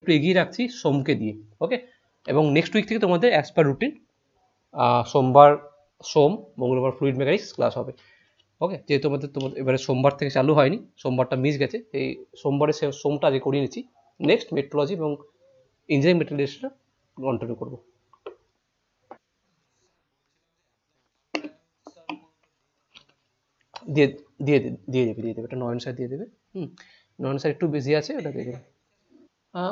একটু এগিয়ে রাখছি সোমকে দিয়ে, ওকে। এবং নেক্সট উইক থেকে তোমাদের অ্যাজ পার রুটিন সোমবার সোম মঙ্গলবার ফ্লুইড মেকানিক্স ক্লাস হবে, ওকে। যেহেতু তোমাদের এবারে সোমবার থেকে চালু হয়নি, সোমবারটা মিস গেছে, এই সোমবারে সোমটা আগে করিয়ে নিচ্ছি। নেক্সট মেট্রোলজি এবং ইঞ্জিনিয়ারিং মেটেরিয়ালসটা কন্টিনিউ করবো। দিয়ে দিয়ে দেবে এটা নয়ন স্যার দিয়ে দেবে। নয়ন স্যার একটু বিজি আছে, ওটা দিয়ে দেবে।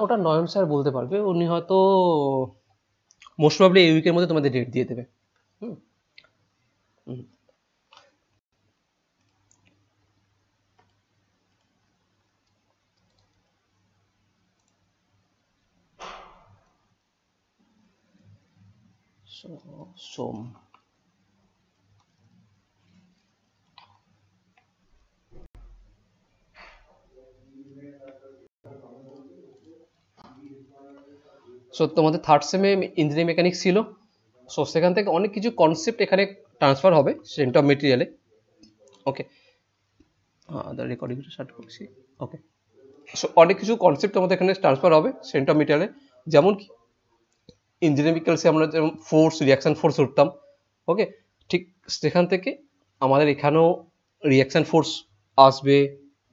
ওটা নয়ন স্যার বলতে পারবে, উনি হয়তো মোস্ট প্রবলি এই উইকের মধ্যে তোমাদের ডেট দিয়ে দেবে। হুম হুম সোম সো তোমাদের থার্ড সেমে ইঞ্জিনিয়ারিং মেকানিক্স ছিল, সো সেখান থেকে অনেক কিছু কনসেপ্ট এখানে ট্রান্সফার হবে সেন্টার অফ মেটেরিয়ালে, ওকে। রেকর্ডিংটা স্টার্ট করছি, ওকে। সো অনেক কিছু কনসেপ্ট আমাদের এখানে ট্রান্সফার হবে সেন্টার অফ মেটেরিয়ালে, যেমন কি ইঞ্জিনিয়ারিং মেকানিক্সে আমরা যেমন ফোর্স রিয়াকশন ফোর্স উঠতাম, ওকে। ঠিক সেখান থেকে আমাদের এখানেও রিয়াকশন ফোর্স আসবে,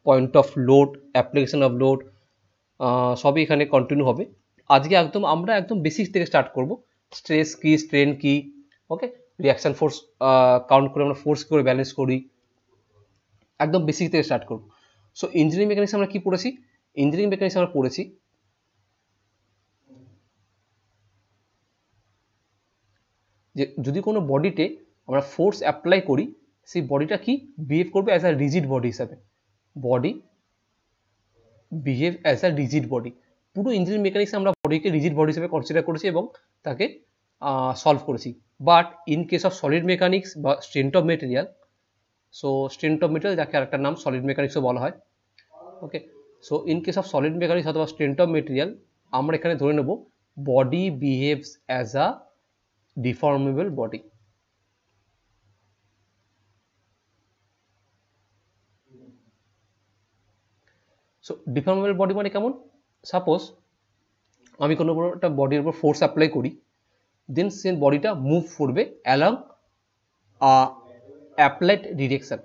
point of load, application of load, সবই এখানে কন্টিনিউ হবে। আজকে আমরা একদম বেসিক থেকে স্টার্ট করব, স্ট্রেস কি, স্ট্রেন কি, ওকে। রিয়াকশন ফোর্স কাউন্ট করে আমরা ফোর্স করে ব্যালেন্স করি, একদম বেসিক থেকে স্টার্ট করব। সো ইঞ্জিনিয়ারিং মেকানিক্স আমরা কি পড়েছি? ইঞ্জিনিয়ারিং মেকানিক্স আমরা পড়েছি যে যদি কোনো বডিতে আমরা ফোর্স অ্যাপ্লাই করি, সেই বডিটা কি বিহেভ করবে অ্যাজ আ রিজিড বডি হিসাবে, body behave as a rigid body. পুরো ইঞ্জিনিয়ারিং মেকানিক্সে আমরা বডিকে রিজিড বডি হিসেবে কনসিডার করেছি এবং তাকে সলভ করেছি। But in case of solid mechanics বা strength of material, so strength of material যাকে আরেকটা নাম সলিড মেকানিক্সও বলা হয়, okay. So in case of solid mechanics অথবা স্ট্রেন্থ অফ মেটেরিয়াল আমরা এখানে ধরে নেব body behaves as a ডিফর্মেবল body. So ডিফর্মেবল body মানে কেমন? সাপোজ আমি কোনো একটা বডির উপর ফোর্স অ্যাপ্লাই করি, দেন সে বডিটা মুভ করবে অ্যালং অ্যাপ্লাইড ডিরেকশন,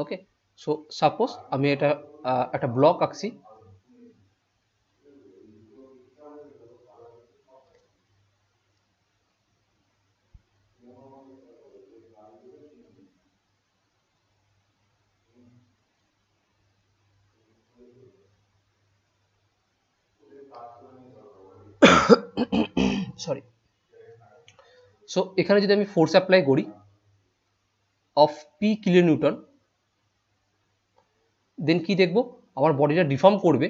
ওকে। সো সাপোজ আমি এটা একটা ব্লক আঁকছি, সরি। সো এখানে যদি আমি ফোর্স অ্যাপ্লাই করি অফ পি কিলো নিউটন, দেন কি দেখবো, আমার বডিটা ডিফর্ম করবে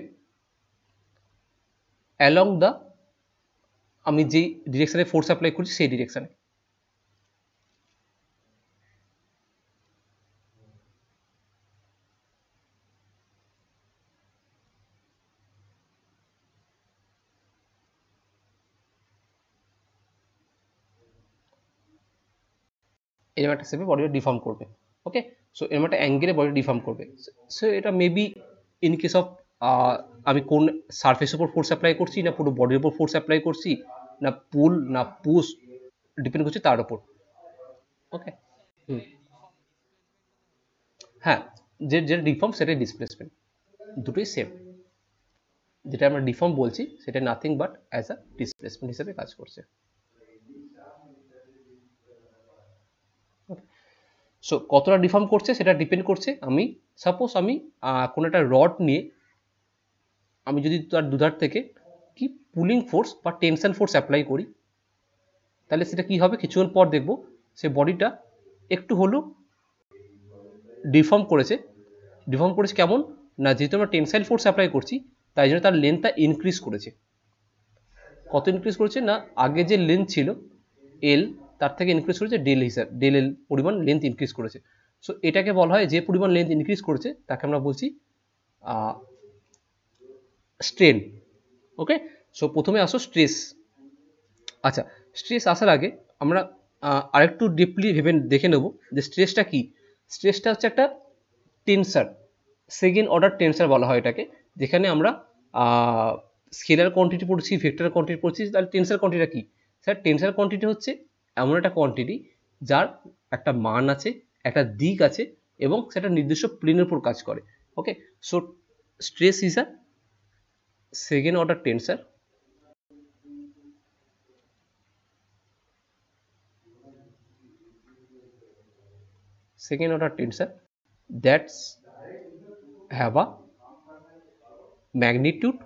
অ্যালং দ্য, আমি যেই ডিরেকশনে ফোর্স অ্যাপ্লাই করছি সেই ডিরেকশনে। এরকম একটা শেপে বডিটা ডিফর্ম করবে, ওকে। সো এরকম একটা অ্যাঙ্গেলে বডি ডিফর্ম করবে। সো এটা মেবি ইন কেস অফ আমি কোন সারফেসের উপর ফোর্স অ্যাপ্লাই করছি, না পুরো বডির উপর ফোর্স অ্যাপ্লাই করছি, না পুল না পুশ, ডিপেন্ড করছে তার উপর, ওকে। হ্যাঁ, যেটা ডিফর্ম সেটাই ডিসপ্লেসমেন্ট, দুটোই সেম। যেটা আমরা ডিফর্ম বলছি সেটা nothing but as a displacement হিসেবে কাজ করছে। সো কতটা ডিফর্ম করছে সেটা ডিপেন্ড করছে, আমি সাপোজ আমি কোনো একটা রড নিয়ে আমি যদি তার দুধার থেকে কি পুলিং ফোর্স বা টেনশন ফোর্স অ্যাপ্লাই করি, তাহলে সেটা কি হবে, কিছুক্ষণ পর দেখবো সে বডিটা একটু হলেও ডিফর্ম করেছে। ডিফর্ম করেছে কেমন না, যেহেতু আমরা টেনসাইল ফোর্স অ্যাপ্লাই করছি তাই জন্য তার লেন্থটা ইনক্রিজ করেছে। কত ইনক্রিজ করেছে না, আগে যে লেন্থ ছিল এল, তার থেকে ইনক্রিজ করেছে ডেল হিসাবে, ডেল এল পরিমাণ লেন্থ ইনক্রিজ করেছে। সো এটাকে বলা হয় যে পরিমাণ লেন্থ ইনক্রিজ করেছে তাকে আমরা বলছি স্ট্রেন, ওকে। সো প্রথমে আসো স্ট্রেস। আচ্ছা, স্ট্রেস আসার আগে আমরা আরেকটু ডিপলি ভেবে দেখে নেব যে স্ট্রেসটা কি। স্ট্রেসটা হচ্ছে একটা টেনসার, সেকেন্ড অর্ডার টেনসার বলা হয় এটাকে, যেখানে আমরা স্কেলার কোয়ান্টিটি পড়ছি, ভেক্টর কোয়ান্টিটি পড়ছি, তাহলে টেন্সার কোয়ান্টিটিটা কি? স্যার টেন্সার কোয়ান্টিটি হচ্ছে এমন একটা কোয়ান্টিটি যার একটা মান আছে, একটা দিক আছে এবং সেটা নির্দিষ্ট প্লেনের উপর কাজ করে। Okay, so stress is a second order tensor that's have a magnitude,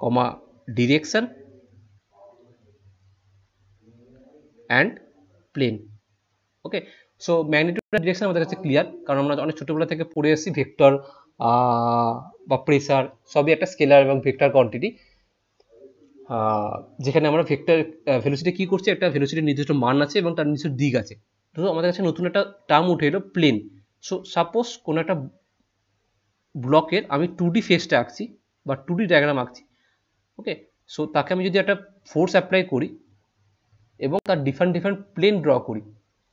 comma direction and plane. Okay, so magnitude আর ডিরেকশন আমাদের কাছে ক্লিয়ার, কারণ আমরা অনেক ছোটবেলা থেকে পড়ে এসেছি ভেক্টর বা প্রেসার সবই একটা স্কেলার এবং ভেক্টর কোয়ান্টিটি, যেখানে আমরা ভেক্টর ভেলোসিটি কি করছি, একটা ভেলোসিটির নির্দিষ্ট মান আছে এবং তার নির্দিষ্ট দিক আছে। তো আমাদের কাছে নতুন একটা টার্ম উঠে এলো প্লেন। সো সাপোজ কোনো একটা ব্লকের আমি 2D ফেসটা আঁকছি বা 2D ডায়াগ্রাম আঁকছি। ওকে, সো তাকে আমি যদি একটা ফোর্স অ্যাপ্লাই করি এবং তার ডিফারেন্ট প্লেন ড্র করি,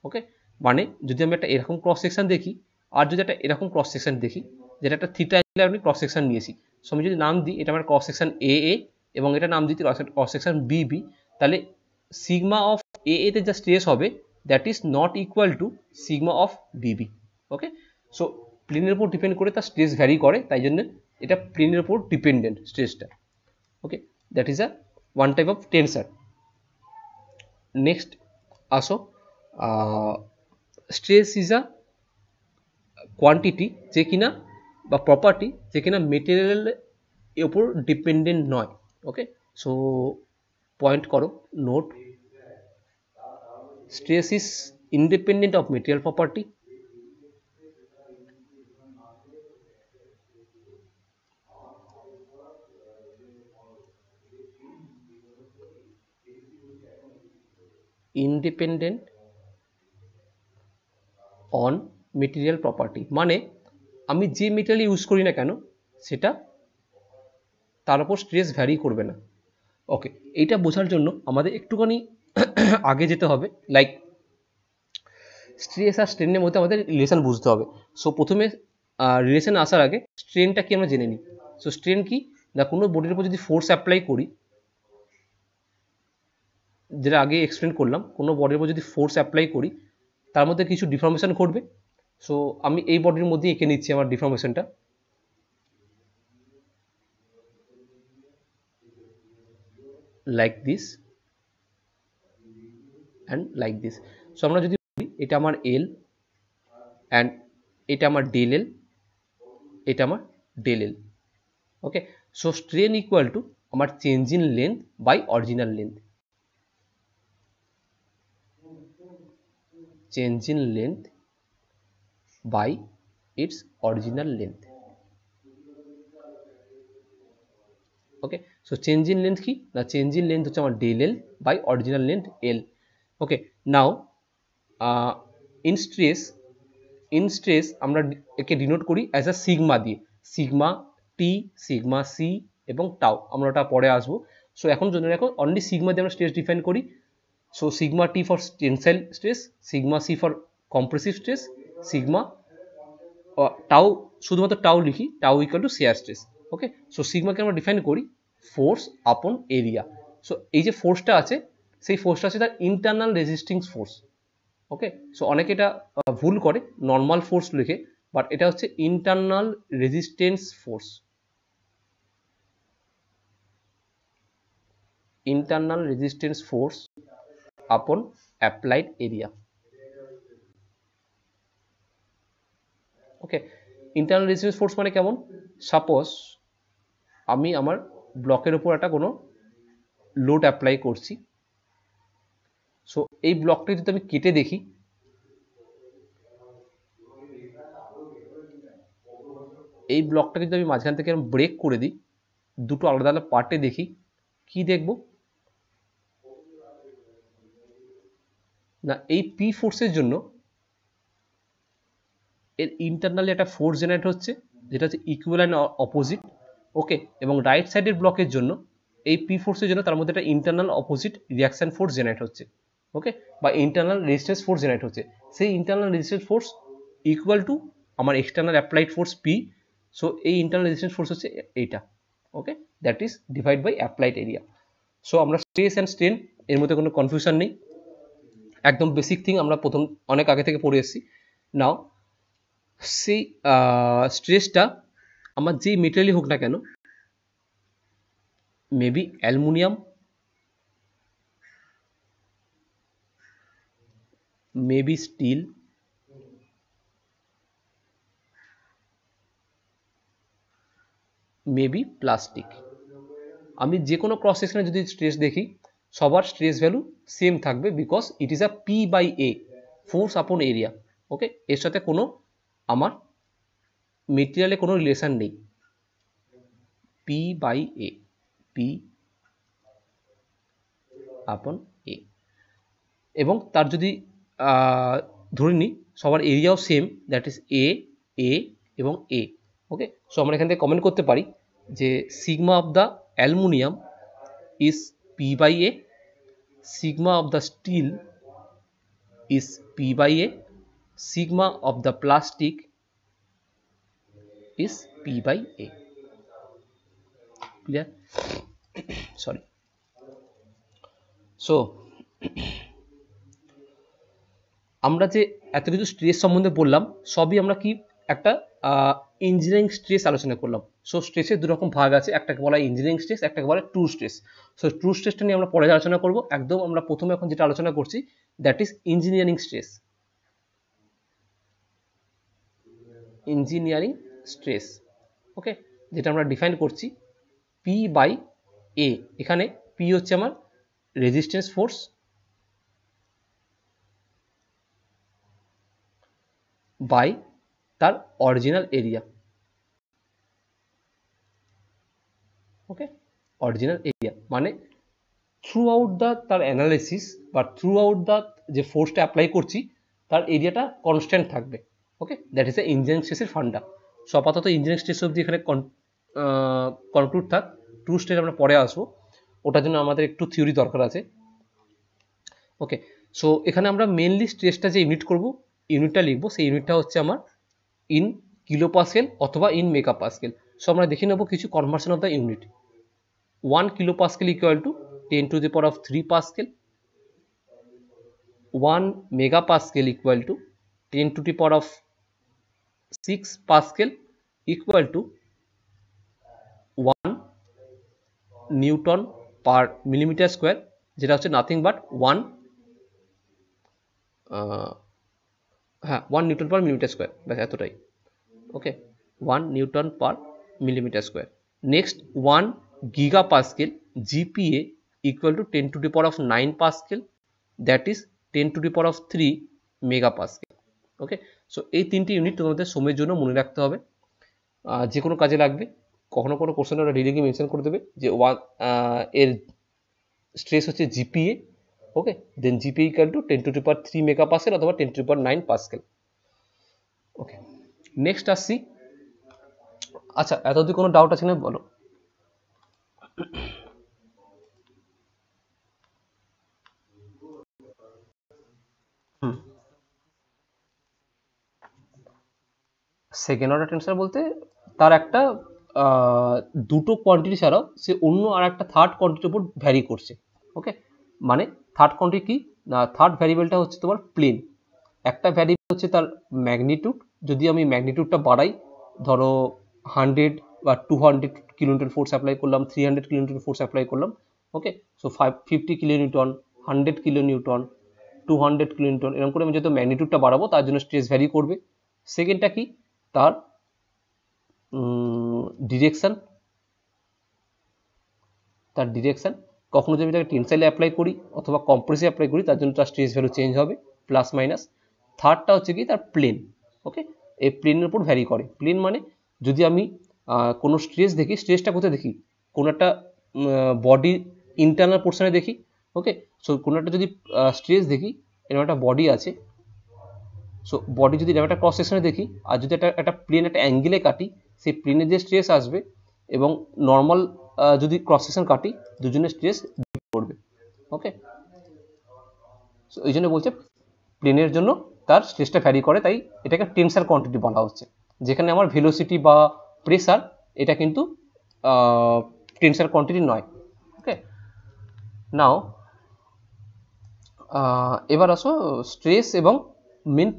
ওকে, মানে যদি আমি একটা এরকম ক্রস সেকশন দেখি আর যদি একটা এরকম ক্রস সেকশন দেখি, যেটা একটা থিটা অ্যাঙ্গেলে আমি ক্রস সেকশন নিয়েছি, সো আমি যদি নাম দিই এটা আমার ক্রস সেকশন এ এবং এটা নাম দিই ক্রস সেকশন বি, তাহলে সিগমা অফ এ তে যা স্ট্রেস হবে that is not equal to sigma of Bibi. Okay, so প্লেনের উপর ডিপেন্ড করে তার স্ট্রেস ভ্যারি করে, তাই জন্য এটা প্লেনের উপর ডিপেন্ডেন্ট স্ট্রেসটা। Okay, that is a one type of tensor. Next আসো, স্ট্রেস ইজ আ কোয়ান্টিটি যে কিনা বা প্রপার্টি যে কিনা মেটেরিয়ালের উপর ডিপেন্ডেন্ট নয়। ওকে, সো পয়েন্ট করো, note, stress is independent of material property, independent on material property, মানে আমি যে মেটেরিয়াল ইউজ করি না কেন সেটা তার উপর স্ট্রেস ভ্যারি করবে না। ওকে, এইটা বোঝার জন্য আমাদের একটুখানি আগে যেতে হবে, লাইক স্ট্রেস আর স্ট্রেনের মধ্যে আমাদের রিলেশন বুঝতে হবে। সো প্রথমে রিলেশন আসার আগে স্ট্রেনটা কি আমরা জেনে নিই। সো স্ট্রেন কি না, কোনো বডির উপর যদি ফোর্স অ্যাপ্লাই করি, যেটা আগে এক্সপ্লেন করলাম, কোনো বডির উপর যদি ফোর্স অ্যাপ্লাই করি তার মধ্যে কিছু ডিফর্মেশন ঘটবে। সো আমি এই বডির মধ্যে এঁকে নিচ্ছি আমার ডিফর্মেশনটা, like this and like this. So আমরা যদি বলি এটা আমার এল অ্যান্ড এটা আমার ডেল এল, এটা আমার del L. Okay, so strain equal to আমার change in length by original length, change in length by its original length. Okay, so change in length কি না, চেঞ্জ ইন লেন্থ হচ্ছে আমার del L by original length L. Okay, now in stress আমরা একে denote করি as a sigma দিয়ে, sigma T, sigma C এবং tau, আমরা ওটা পরে আসবো। সো এখন জন্য রাখো অনলি সিগমা দিয়ে আমরা স্ট্রেস ডিফাইন করি। So sigma T for tensile stress, sigma C for compressive stress, sigma tau, শুধুমাত্র টাও লিখি, tau equal to shear stress. Okay, so সিগমাকে আমরা ডিফাইন করি ফোর্স আপন এরিয়া। সো এই যে ফোর্সটা আছে সেই ফোর্সটা আছে তার ইন্টারনাল রেজিস্টিং ফোর্স। ওকে, সো অনেকে এটা ভুল করে নর্মাল ফোর্স লিখে, বাট এটা হচ্ছে internal resistance force, internal resistance force আপন অ্যাপ্লাইড এরিয়া। ওকে, ইন্টারনাল রেজিস্ট্যান্স ফোর্স মানে কেমন, সাপোজ আমি আমার ব্লকের উপর একটা কোনো লোড অ্যাপ্লাই করছি। সো এই ব্লকটা যদি আমি কেটে দেখি, এই ব্লকটাকে যদি আমি মাঝখান থেকে ব্রেক করে দিই, দুটো আলাদা আলাদা পার্টে দেখি, কি দেখব না, এই পি ফোর্সের জন্য এর ইন্টারনালি একটা ফোর্স জেনারেট হচ্ছে যেটা হচ্ছে ইকুইভ্যালেন্ট অপোজিট। ওকে, এবং রাইট সাইডের ব্লকের জন্য এই পি ফোর্সের জন্য তার মধ্যে একটা internal opposite reaction force generate হচ্ছে। ওকে, বা ইন্টারনাল রেজিস্ট্যান্স ফোর্স জেনারেট হচ্ছে, সেই internal resistance force equal to আমার external applied force P. So এই ইন্টারনাল রেজিস্ট্যান্স ফোর্স হচ্ছে এইটা, okay, that is divide by applied area. So আমরা stress and strain এর মধ্যে কোনো কনফিউশন নেই, একদম বেসিক থিং আমরা প্রথম অনেক আগে থেকে পড়ে এসেছি। নাও সেই স্ট্রেসটা আমার যেই মেটেরিয়ালই হোক না কেন, maybe aluminium, maybe steel, maybe plastic, আমি যে কোনো ক্রস সেকশনে যদি স্ট্রেস দেখি সবার স্ট্রেস ভ্যালু সেম থাকবে, because it is a P by A, force upon area, okay. এর সাথে কোনো আমার মেটেরিয়ালে কোনো রিলেশন নেই, পি বাই এ, পি আপন এ। এবং তার যদি ধরে নিই সবার এরিয়াও সেম, দ্যাট ইজ এ, এ এবং এ, ওকে। সো আমরা এখান থেকে কমেন্ট করতে পারি যে sigma of the aluminium is P by A, sigma of the steel is P by A, sigma of the plastic is P by A. Clear? Sorry. So আমরা যে এত কিছু স্ট্রেস সম্বন্ধে বললাম সবই আমরা কি একটা ইঞ্জিনিয়ারিং স্ট্রেস আলোচনা করলাম। সো স্ট্রেসের দুরকম ভাগ আছে, একটাকে বলা হয় ইঞ্জিনিয়ারিং স্ট্রেস, একটাকে বলা হয় ট্রু স্ট্রেস। সো ট্রু স্ট্রেসটা নিয়ে আমরা পরে আলোচনা করব। একদম আমরা প্রথমে এখন যেটা আলোচনা করছি that is engineering stress. Engineering stress, okay, যেটা আমরা ডিফাইন করছি পি বাই এ। এখানে পি হচ্ছে আমার রেজিস্ট্যান্স ফোর্স, বাই তার অরিজিনাল এরিয়া, ওকে। অরিজিনাল এরিয়া মানে থ্রু আউট দ্য তার অ্যানালিসিস বা থ্রু আউট দ্য যে ফোর্সটা অ্যাপ্লাই করছি তার এরিয়াটা কনস্ট্যান্ট থাকবে, ওকে। দ্যাট ইজ দ্য ইঞ্জিনিয়ারিং স্ট্রেসের ফান্ডা। সো আপাতত ইঞ্জিনিয়ারিং স্ট্রেস অবধি এখানে কনক্লুড থাক। ট্রু স্ট্রেস আমরা পরে আসবো, ওটার জন্য আমাদের একটু থিওরি দরকার আছে, ওকে। সো এখানে আমরা মেনলি স্ট্রেসটা যে ইউনিট করব, ইউনিটটা লিখবো, সেই ইউনিটটা হচ্ছে আমার ইন কিলো পাস্কেল অথবা ইন মেগা পাস্কেল। সো আমরা দেখে নেবো কিছু conversion of the unit. 1 kilo pascal equal to 10 to the power of 3 pascal, 1 mega pascal equal to 10 to the power of 6 pascal equal to 1 Newton per millimetre square, যেটা হচ্ছে nothing but 1 Newton per millimetre square, ব্যাস এতটাই, ওকে। 1 Newton per millimetre square. Next 1 giga pascal GPA equal to 10 to the power of 9 pascal, that is 10 to the power of 3 mega pascal, okay. So এই তিনটি unit তোমাদের সময়ের জন্য মনে রাখতে হবে, যে কোনো কাজে লাগবে। কখনো কোনো কোশ্চেনে ওরা ডিরেক্টলি মেনশন করে দেবে যে এর স্ট্রেস হচ্ছে GPA, okay, then GPA equal to 10 to the power 3 mega pascal অথবা 10 to the power 9 pascal, okay. Next আসছি, আচ্ছা এত অবধি কোনো ডাউট আছে না বলো? সেকেন্ড অর্ডার টেন্সার বলতে তার একটা দুটো কোয়ান্টিটি ছাড়াও সে অন্য আর একটা থার্ড কোয়ান্টিটির উপর ভ্যারি করছে, ওকে। মানে থার্ড কোয়ান্টিটি কি না, থার্ড ভ্যারিয়েবলটা হচ্ছে তোমার প্লেন। একটা ভ্যারিয়েবল হচ্ছে তার ম্যাগনিটিউড, যদি আমি ম্যাগনিটিউডটা বাড়াই, ধরো 100 বা 200 কিলোনিউটন ফোর্স অ্যাপ্লাই করলাম, 300 কিলোনিউটন ফোর্স অ্যাপ্লাই করলাম, ওকে। সো 50 কিলোনিউটন, 100 কিলোনিউটন, 200 কিলোনিউটন, এরকম করে আমি যত ম্যাগনিটিউডটা বাড়াবো তার জন্য স্ট্রেস ভ্যারি করবে। সেকেন্ডটা কি, তার ডিরেকশন, কখনো যদি আমি তাকে টেনসাইলে অ্যাপ্লাই করি অথবা কম্প্রেসে অ্যাপ্লাই করি তার জন্য তার স্ট্রেস ভ্যালু চেঞ্জ হবে প্লাস মাইনাস। থার্ডটা হচ্ছে কি তার প্লেন, ওকে। এই প্লেনের উপর ভ্যারি করে। প্লেন মানে যদি আমি কোনো স্ট্রেস দেখি, স্ট্রেসটা কোথায় দেখি, কোনো একটা বডি ইন্টারনাল পোর্শনে দেখি, ওকে। সো কোনো একটা যদি স্ট্রেস দেখি, এরকম একটা বডি আছে, সো বডি যদি এরকম একটা ক্রস সেকশনে দেখি আর যদি একটা প্লেন একটা অ্যাঙ্গেলে কাটি, সেই প্লেনে যে স্ট্রেস আসবে এবং নর্মাল যদি ক্রস সেকশন কাটি, দুজনের স্ট্রেস করবে, ওকে। সো এই জন্য বলছে প্লেনের জন্য তার স্ট্রেসটা ভ্যারি করে, তাই এটাকে টেনসার কোয়ান্টিটি বলা হচ্ছে। যেখানে আমার ভেলোসিটি বা প্রেসার এটা কিন্তু টেনসার কোয়ান্টিটি নয়। ওকে, নাও এবার আসো স্ট্রেস এবং মেন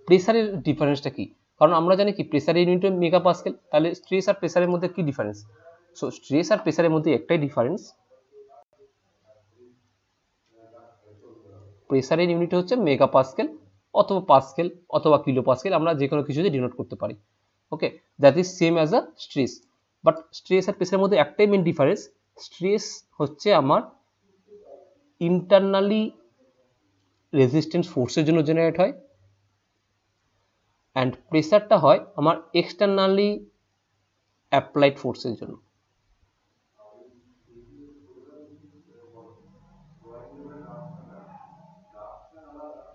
প্রেসারের ডিফারেন্সটা কি। কারণ আমরা জানি কি প্রেসারের ইউনিট মেগা পাস্কেল, তাহলে স্ট্রেস আর প্রেসারের মধ্যে কি ডিফারেন্স? সো স্ট্রেস আর প্রেসারের মধ্যে একটাই ডিফারেন্স, প্রেসারের ইউনিট হচ্ছে মেগা পাস্কেল অথবা পাস্কেল অথবা কিলো পাস্কেল, আমরা যে কোনো কিছুতে ডিনোট করতে পারি। Okay, that is same as a stress. But stress আর প্রেসারের মধ্যে একটাই মেন ডিফারেন্স, স্ট্রেস হচ্ছে আমার ইন্টারনালি রেজিস্ট্যান্স ফোর্সের জন্য জেনারেট হয়, অ্যান্ড প্রেসারটা হয় আমার এক্সটার্নালি অ্যাপ্লাইড ফোর্সের জন্য।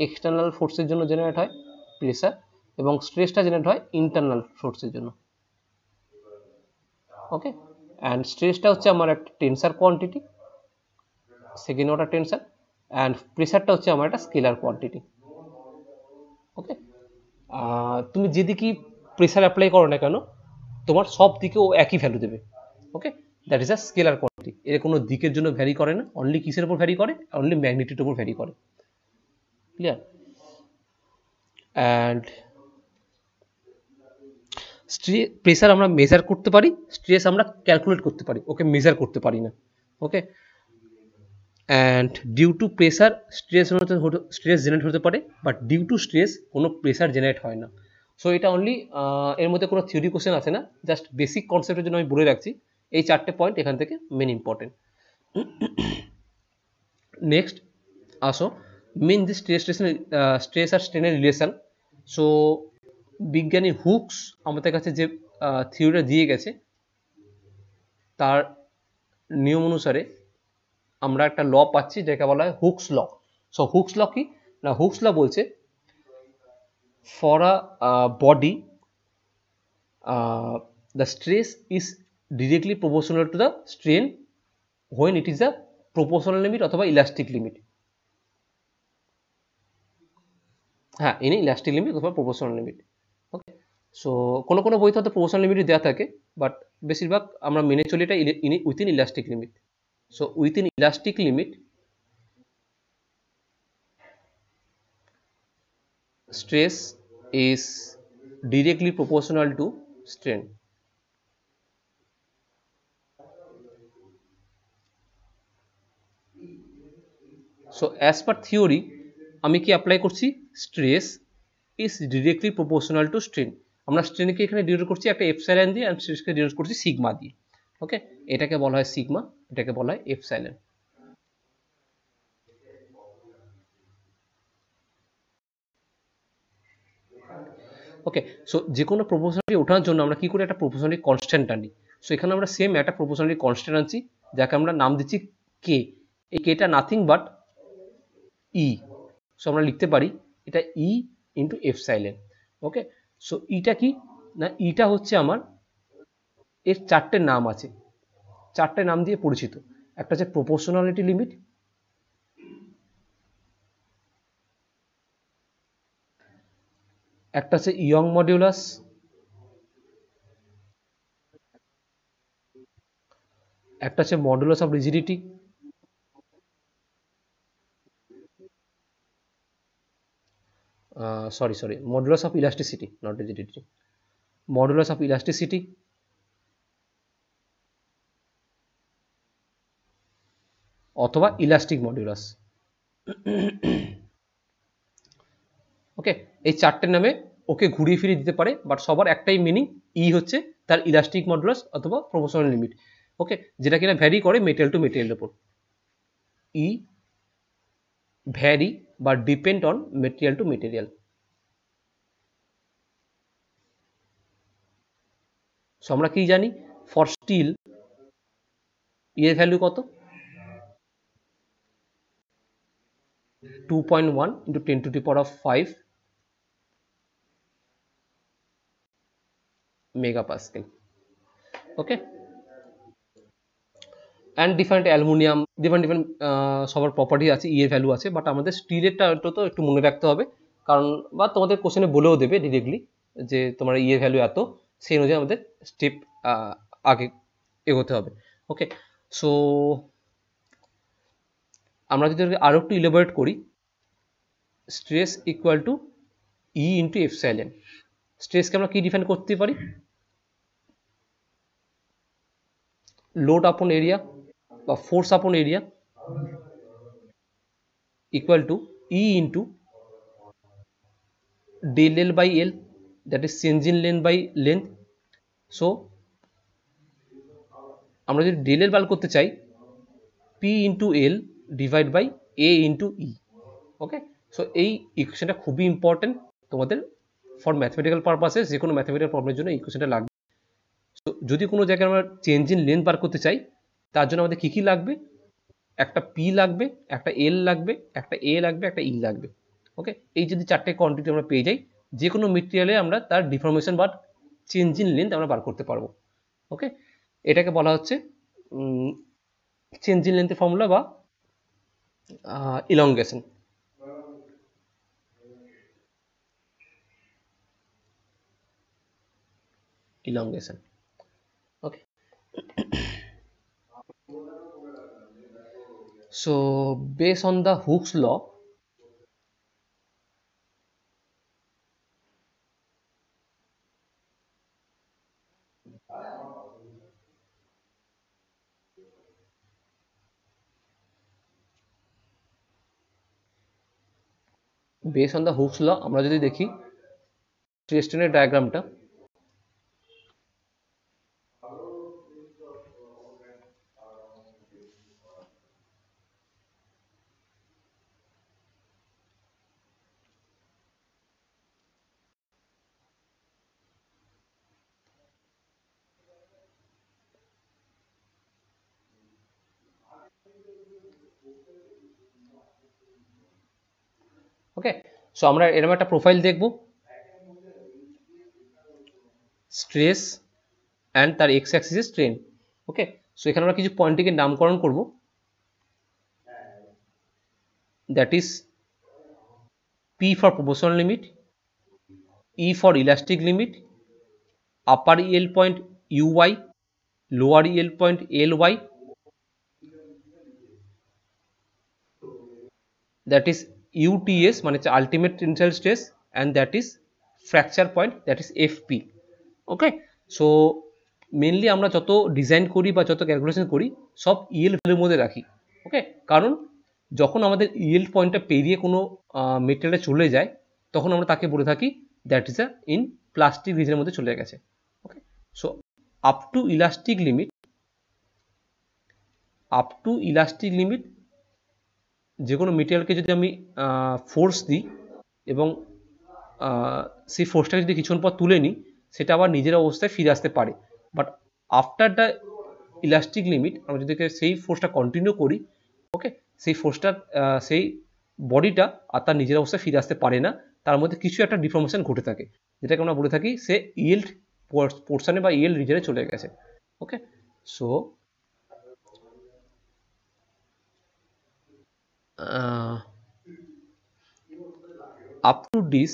এক্সটার্নাল ফোর্সের জন্য জেনারেট হয় প্রেসার, এবং স্ট্রেসটা জেনারেট হয় ইন্টারনাল ফোর্সের জন্য। ওকে, অ্যান্ড স্ট্রেসটা হচ্ছে আমার একটা টেনসার কোয়ান্টিটি, সেকেন্ড অর্ডার টেনসার, অ্যান্ড প্রেসারটা হচ্ছে আমার একটা স্কেলার কোয়ান্টিটি। ওকে, তুমি যেদিকেই প্রেসার অ্যাপ্লাই করো না কেন তোমার সব দিকে ও একই ভ্যালু দেবে। Okay, that is a scalar quantity, এর কোনো দিকের জন্য ভ্যারি করে না, অনলি কিসের উপর ভ্যারি করে? অনলি ম্যাগনিটিউডের উপর ভ্যারি করে। ক্লিয়ার? অ্যান্ড প্রেসার আমরা মেজার করতে পারি, স্ট্রেস আমরা ক্যালকুলেট করতে পারি, ওকে মেজার করতে পারি না। Okay, and due to pressure stress generate হতে পারে, বাট ডিউ টু স্ট্রেস কোনো প্রেসার জেনারেট হয় না। সো এটা অনলি এর মধ্যে কোনো থিওরি কোশ্চেন আছে না, জাস্ট বেসিক কনসেপ্টের জন্য আমি বলে রাখছি। এই চারটে পয়েন্ট এখান থেকে মেন ইম্পর্টেন্ট। নেক্সট আসো মেন যে স্ট্রেস আর স্ট্রেনের রিলেশন। সো বিজ্ঞানী হুকস আমাদের কাছে যে থিওরিটা দিয়ে গেছে তার নিয়ম অনুসারে আমরা একটা ল পাচ্ছি যেটা বলা হয় হুকস ল। সো হুকস ল কি না, হুকস ল বলছে for a body the stress is directly proportional to the strain when it is a proportional limit অথবা ইলাস্টিক লিমিট। হ্যাঁ, ইন ইলাস্টিক লিমিট অথবা প্রপোর্শনাল লিমিট। ওকে, সো কোনো কোনো বইতে হয়তো প্রপোর্শনাল লিমিট দেওয়া থাকে, বাট বেশিরভাগ আমরা মেনে চলি এটা within elastic limit. So within elastic limit stress is directly proportional to strain. So as per theory আমি কি অ্যাপ্লাই করছি, stress is directly proportional to strain. আমরা স্ট্রেনকে এখানে ডিনোট করছি একটা এপসাইলন দিয়ে, আর স্ট্রেসকে ডিনোট করছি সিগমা দিয়ে। ওকে, এটাকে বলা হয় সিগমা, এটাকে বলা হয় এপসাইলন। ওকে, সো যে কোনো প্রপোর্শনালিটি ওঠার জন্য আমরা কি করি, একটা প্রপোর্শনালিটি কনস্ট্যান্ট আনি। সো এখানে আমরা সেম একটা প্রপোর্শনালিটি কনস্ট্যান্ট আনছি যাকে আমরা নাম দিচ্ছি কে। এই কেটা নাথিং বাট ই। সো আমরা লিখতে পারি এটা ই ইন্টু এপসাইলন। ওকে, সো ইটা কি না, ইটা হচ্ছে আমার এর চারটে নাম আছে, চারটে নাম দিয়ে পরিচিত। একটা হচ্ছে প্রপোর্শনালিটি লিমিট, একটা হচ্ছে ইয়ং মডিউলাস, একটা হচ্ছে modulus of rigidity, sorry modulus of elasticity, not rigidity, modulus of elasticity, অথবা ইলাস্টিক মডিউলাস। ওকে, এই চারটে নামে ওকে ঘুরিয়ে ফিরিয়ে দিতে পারে, বাট সবার একটাই মিনিং, ই হচ্ছে তার ইলাস্টিক মডুলাস অথবা প্রপোর্শনাল লিমিট। ওকে, যেটা কিনা ভ্যারি করে মেটেরিয়াল টু মেটেরিয়ালের উপর। ই ভ্যারি বা depend on material to material. So আমরা কি জানি, ফর স্টিল এর ভ্যালু কত, 2.1 into 10 to the power of 5 megapascal. Okay, and different aluminium different সবার প্রপার্টি আছে, ইয়ের ভ্যালু আছে, বাট আমাদের স্টিলেরটা তো একটু মনে রাখতে হবে, কারণ বা তোমাদের কোশ্চেনে বলেও দেবে ডিরেক্টলি যে তোমার ইয়ের ভ্যালু এত, সেই অনুযায়ী আমাদের স্টেপ আগে এগোতে হবে। ওকে, সো আমরা যদি আরো একটু ইলাবোরেট করি, stress equal to E into epsilon. স্ট্রেসকে আমরা কি ডিফাইন করতে পারি? লোড আপন এরিয়া বা force upon area equal to E into del L by L, that is change in length by length. So আমরা যদি del L বার করতে চাই, P into L divide by A into E. Okay, so এই ইকুয়েশনটা খুবই important তোমাদের for mathematical purposes, যে কোনো mathematical প্রবলেমের জন্য ইকুয়েশনটা লাগবে। তো যদি কোনো জায়গায় আমরা চেঞ্জ ইন লেন্থ বার করতে চাই, তার জন্য আমাদের কি কি লাগবে? একটা পি লাগবে, একটা এল লাগবে, একটা এ লাগবে, একটা ই লাগবে। ওকে, এই যদি চারটে কোয়ান্টিটি আমরা পেয়ে যাই, যে কোনো মেটেরিয়ালে আমরা তার ডিফরমেশন বা চেঞ্জ ইন লেন্থ আমরা বার করতে পারবো। ওকে, এটাকে বলা হচ্ছে চেঞ্জ ইন লেন্থের ফর্মুলা বা elongation. elongation. Okay, so based on the Hooke's law, আমরা যদি দেখি স্ট্রেস স্ট্রেনের ডায়াগ্রামটা, ওকে, সো আমরা এরকম একটা প্রোফাইল দেখব, স্ট্রেস অ্যান্ড তার এক্স অ্যাক্সিসে স্ট্রেন। ওকে, সো এখানে আমরা কিছু পয়েন্টটিকে নামকরণ করব, that is P for proportional limit, E for elastic limit, upper EL point UY, lower EL point LY, that is UTS মানে হচ্ছে ultimate tensile stress, and that is fracture point, that is FP. Okay, so mainly আমরা যত design করি বা যত calculation করি সব El ভ্যালুর মধ্যে রাখি। ওকে, কারণ যখন আমাদের ইএল পয়েন্টটা পেরিয়ে কোনো মেটেরিয়ালে চলে যায়, তখন আমরা তাকে বলে থাকি দ্যাট ইজ ইন প্লাস্টিক রিজনের মধ্যে চলে গেছে। Okay, so up to elastic limit যে কোনো মেটেরিয়ালকে যদি আমি ফোর্স দিই এবং সেই ফোর্সটাকে যদি কিছুক্ষণ পর তুলে নিই, সেটা আবার নিজের অবস্থায় ফিরে আসতে পারে। But after the elastic limit আমরা যদি সেই ফোর্সটা কন্টিনিউ করি, ওকে, সেই ফোর্সটা সেই বডিটা আর তার নিজের অবস্থায় ফিরে আসতে পারে না, তার মধ্যে কিছু একটা ডিফর্মেশন ঘটে থাকে, যেটাকে আমরা বলে থাকি সে ইয়েল্ড পোর্শনে বা ইয়েল্ড রিজনে চলে গেছে। Okay, so up to this,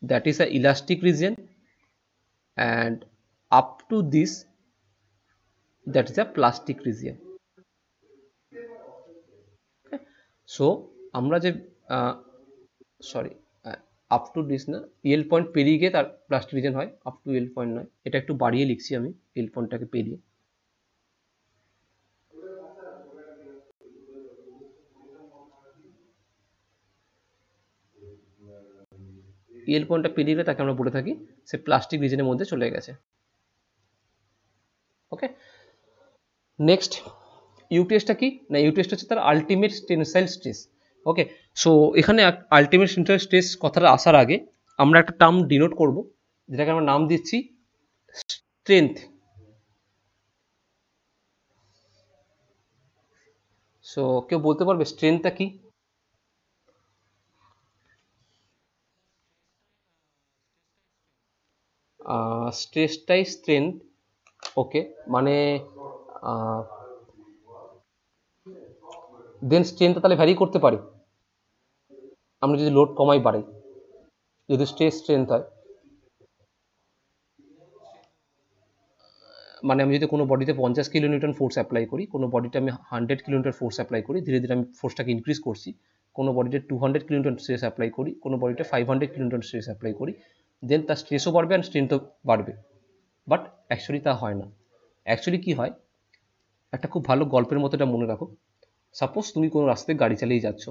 that is a elastic region, and up to this, that is a plastic region. Okay, so আমরা যে সরি আপ টু দিস না, এল পয়েন্ট পেরিয়ে গিয়ে তার প্লাস্টিক রিজন হয়, আপ টু এল পয়েন্ট নয়, এটা একটু বাড়িয়ে লিখছি আমি, এল পয়েন্টটাকে পেরিয়ে। এল পয়েন্টটা পেরিয়ে গেলে তাকে আমরা বলে থাকি সে প্লাস্টিক রিজনের মধ্যে চলে গেছে। ওকে, নেক্সট ইউটিএসটা কি না, ইউটিএসটা হচ্ছে তার ultimate tensile stress. Okay, so এখানে আলটিমেট টেনসাইল স্ট্রেস কথাটা আসার আগে আমরা একটা টার্ম ডিনোট করব, যেটাকে আমরা নাম দিচ্ছি স্ট্রেংথ। সো কেউ বলতে পারবে স্ট্রেংথটা কি? স্ট্রেসটাই স্ট্রেংথ। ওকে, মানে দেন স্ট্রেংথটা তাহলে ভ্যারি করতে পারে আমরা যদি লোড কমাই বাড়াই, যদি স্ট্রেস স্ট্রেংথ হয়। মানে আমি যদি কোনো বডিতে 50 কিলোনিউটন ফোর্স অ্যাপ্লাই করি, কোনো বডিতে আমি 100 কিলোমিটার ফোর্স অ্যাপ্লাই করি, ধীরে ধীরে আমি ফোর্সটাকে ইনক্রিজ করছি, কোনো বডিতে 200 কিলোনিউটন স্ট্রেস অ্যাপ্লাই করি, কোনো বডিতে 500 কিলোনিউটন স্ট্রেস অ্যাপ্লাই করি, দেন তার স্ট্রেসও বাড়বে অ্যান্ড স্ট্রেংথও বাড়বে। বাট অ্যাকচুয়ালি তা হয় না। অ্যাকচুয়ালি কি হয়, একটা খুব ভালো গল্পের মতো এটা মনে রাখো। সাপোজ তুমি কোনো রাস্তায় গাড়ি চালিয়ে যাচ্ছ,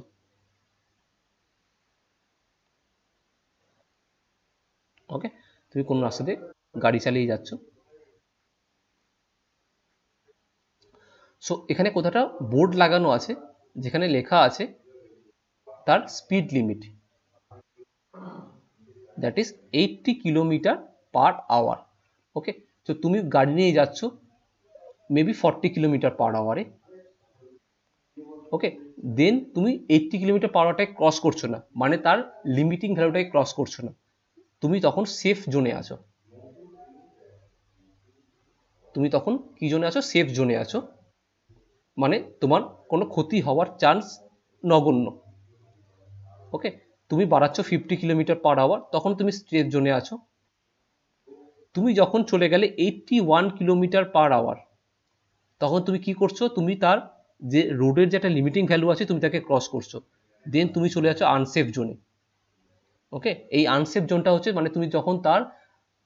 ওকে, তুমি কোনো রাস্তাতে গাড়ি চালিয়ে যাচ্ছ। সো এখানে কোথাটা বোর্ড লাগানো আছে যেখানে লেখা আছে তার স্পিড লিমিট, দ্যাট ইজ 80 কিলোমিটার/আওয়ার। ওকে, তো তুমি গাড়ি নিয়ে যাচ্ছ মেবি 40 কিলোমিটার/আওয়ারে। ওকে, দেন তুমি 80 কিলোমিটার/আওয়ারটাকে ক্রস করছো না, মানে তার লিমিটিং ভ্যালুটাকে ক্রস করছো না, তুমি তখন সেফ জোনে আছো। তুমি তখন কি জোনে আছো? সেফ জোনে আছো, মানে তোমার কোনো ক্ষতি হওয়ার চান্স নগণ্য। ওকে, তুমি বাড়াচ্ছ 50 কিলোমিটার/আওয়ার, তখন তুমি সেফ জোনে আছো। তুমি যখন চলে গেলে 81 কিলোমিটার/আওয়ার, তখন তুমি কি করছো? তুমি তার যে রোডের যে একটা লিমিটিং ভ্যালু আছে তুমি তাকে ক্রস করছো, দেন তুমি চলে যাচ্ছ আনসেফ জোনে। ওকে, এই আনসেফ জোনটা হচ্ছে মানে তুমি যখন তার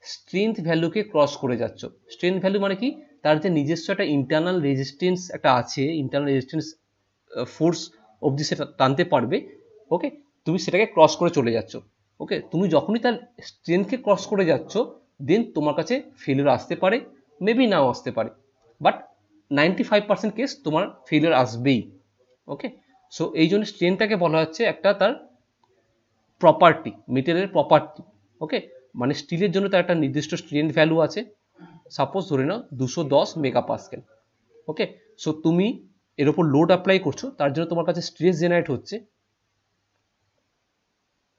স্ট্রেংথ ভ্যালুকে ক্রস করে যাচ্ছ। স্ট্রেংথ ভ্যালু মানে কি? তার যে নিজস্ব একটা ইন্টারনাল রেজিস্ট্যান্স একটা আছে, ইন্টারনাল রেজিস্ট্যান্স ফোর্স অবধি সেটা টানতে পারবে। ওকে, তুমি সেটাকে ক্রস করে চলে যাচ্ছ। ওকে, তুমি যখনই তার স্ট্রেংথকে ক্রস করে যাচ্ছ, দেন তোমার কাছে ফেলিওর আসতে পারে, মেবি নাও আসতে পারে, বাট 95% কেস তোমার ফেলিওর আসবেই। ওকে, সো এই জন্য স্ট্রেংথটাকে বলা হচ্ছে একটা তার প্রপার্টি, মেটেরিয়ালের প্রপার্টি। ওকে, মানে স্টিলের জন্য তার একটা নির্দিষ্ট স্ট্রেংথ ভ্যালু আছে, সাপোজ ধরে নাও 210 মেগাপাস্কেল। ওকে, সো তুমি এর উপর লোড অ্যাপ্লাই করছো, তার জন্য তোমার কাছে স্ট্রেস জেনারেট হচ্ছে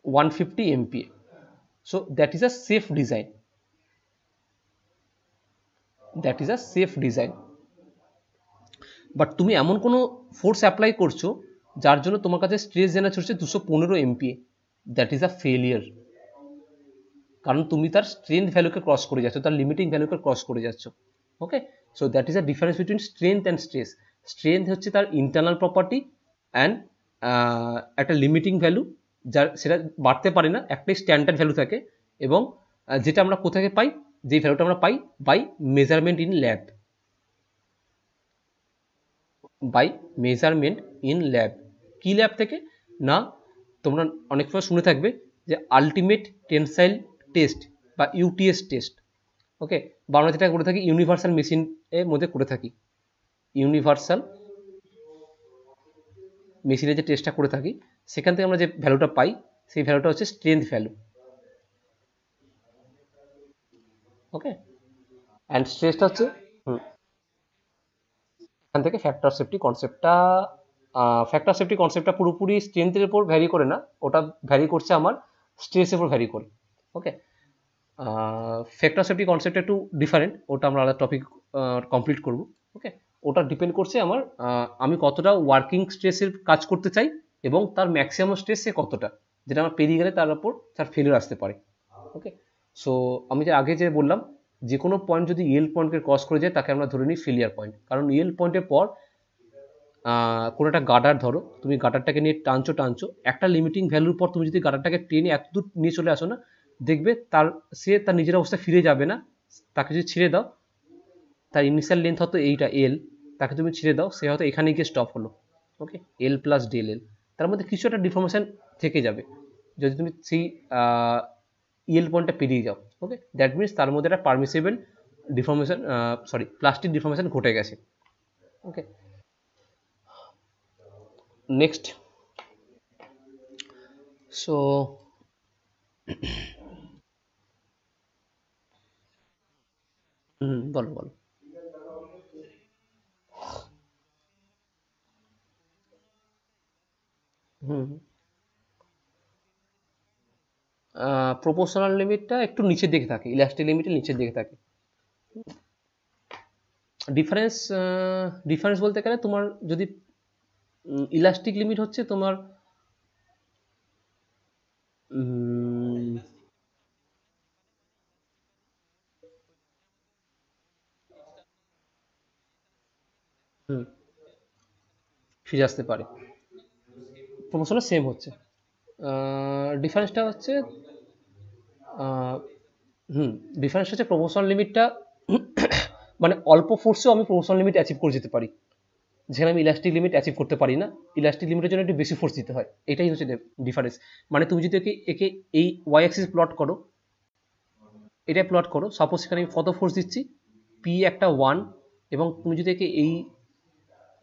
150 MPa। So that is a safe design, that is a safe design. But তুমি এমন কোনো ফোর্স অ্যাপ্লাই করছো যার জন্য তোমার কাছে স্ট্রেস জেনারেট হচ্ছে 215 MPa, that is a failure. কারণ তুমি তার স্ট্রেংথ ভ্যালুকে ক্রস করে যাচ্ছ, তার লিমিটিং ভ্যালুকে ক্রস করে যাচ্ছ। Okay, so that is a difference between strength and stress. Strength হচ্ছে তার ইন্টারনাল প্রপার্টি অ্যান্ড একটা লিমিটিং ভ্যালু, যার সেটা বাড়তে পারে না, একটাই স্ট্যান্ডার্ড ভ্যালু থাকে। এবং যেটা আমরা কোথায় পাই, যে ভ্যালুটা আমরা পাই by measurement in lab, by measurement in lab. কি ল্যাব থেকে? না, তোমরা অনেক সময় শুনে থাকবে যে আলটিমেট টেনসাইল টেস্ট বা ইউটিএস টেস্ট। ওকে, বা আমরা যেটা করে থাকি ইউনিভার্সাল মেশিন এর মধ্যে করে থাকি, ইউনিভার্সাল মেশিনের যে টেস্টটা করে থাকি, সেখান থেকে আমরা যে ভ্যালুটা পাই সেই ভ্যালুটা হচ্ছে স্ট্রেংথ ভ্যালু। ওকে, অ্যান্ড স্ট্রেসটা হচ্ছে এখান থেকে ফ্যাক্টর সেফটি কনসেপ্টটা, ফ্যাক্টর সেফটি কনসেপ্টটা পুরোপুরি স্ট্রেংথের উপর ভ্যারি করে না, ওটা ভ্যারি করছে আমার স্ট্রেসের উপর ভ্যারি করে। ওকে, ফ্যাক্টর সেফটি কনসেপ্টটা একটু ডিফারেন্ট, ওটা আমরা আলাদা টপিক কমপ্লিট করব। ওকে, ওটা ডিপেন্ড করছে আমার আমি কতটা ওয়ার্কিং স্ট্রেসের কাজ করতে চাই এবং তার ম্যাক্সিমাম স্ট্রেস সে কতটা, যেটা আমার পেরিয়ে গেলে তার উপর তার ফেলিওর আসতে পারে। ওকে, সো আমি যে আগে যে বললাম, যে কোনো পয়েন্ট যদি ইয়েল পয়েন্টকে ক্রস করে যায় তাকে আমরা ধরে নিই ফেলিয়ার পয়েন্ট, কারণ ইয়েল পয়েন্টের পর কোনো একটা গার্ডার ধরো, তুমি গার্ডারটাকে নিয়ে টানছো টানছো, একটা লিমিটিং ভ্যালুর পর তুমি যদি গার্ডারটাকে টেনে এতদূর নিয়ে চলে আসো না, দেখবে তার নিজের অবস্থায় ফিরে যাবে না। তাকে যদি ছেড়ে দাও, তার ইনিশিয়াল লেন্থ হয়তো এইটা এল, তাকে তুমি ছেড়ে দাও, সে হয়তো এখানে গিয়ে স্টপ হলো। ওকে, এল প্লাস ডেল এল, তার মধ্যে কিছু একটা ডিফরমেশন থেকে যাবে যদি তুমি সেই ইএল পয়েন্টটা পেরিয়ে যাও। ওকে, দ্যাট মিনস তার মধ্যে একটা permissible deformation, sorry plastic deformation ঘটে গেছে। ওকে, নেক্সট। সো বলো বলো। হুম, প্রপোর্শনাল লিমিটটা একটু নিচের দিকে থাকে, ইলাস্টিক লিমিটের নিচের দিকে থাকে। ডিফারেন্স, ডিফারেন্স বলতে গেলে তোমার যদি ইলাস্টিক লিমিট হচ্ছে তোমার হুম, ফিরে আসতে পারে। প্রমোশনে সেম হচ্ছে। ডিফারেন্সটা হচ্ছে আহ, হুম, ডিফারেন্স হচ্ছে প্রমোশন লিমিটটা মানে অল্প ফোর্সেও আমি প্রমোশন লিমিট অ্যাচিভ করে যেতে পারি, যেখানে আমি ইলাস্টিক লিমিট অ্যাচিভ করতে পারি না। ইলাস্টিক লিমিটের জন্য একটু বেশি ফোর্স দিতে হয়, এটাই হচ্ছে ডিফারেন্স। মানে তুমি যদি একে এই ওয়াই অ্যাক্সিস প্লট করো, এটা প্লট করো, সাপোজ এখানে আমি কত ফোর্স দিচ্ছি, পি একটা 1, এবং তুমি যদি একে এই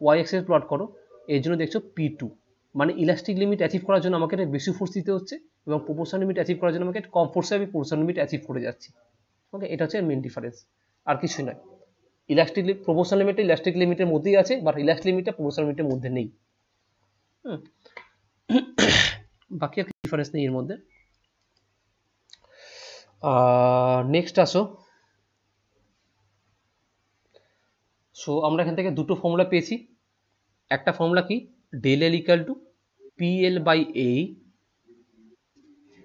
ওয়াই অ্যাক্সিস প্লট করো, এর জন্য দেখছো পি 2। মানে ইলাস্টিক লিমিট অ্যাচিভ করার জন্য আমাকে একটা বেশি ফোর্স দিতে হচ্ছে, এবং প্রপোর্শন লিমিট অ্যাচিভ করার জন্য আমাকে কম ফোর্সে আমি প্রপোর্শন লিমিট অ্যাচিভ করে যাচ্ছি। ওকে, এটা হচ্ছে মেন ডিফারেন্স, আর কিছুই নয়। ইলাস্টিক প্রপোর্শন লিমিটটা ইলাস্টিক লিমিটের মধ্যেই আছে, বাট ইলাস্টিক লিমিটটা প্রপোর্শন লিমিটের মধ্যে নেই। বাকি আর ডিফারেন্স নেই এর মধ্যে। নেক্সট আসো। সো আমরা এখান থেকে দুটো ফর্মুলা পেয়েছি। একটা ফর্মুলা কি, del L equal to PL by A,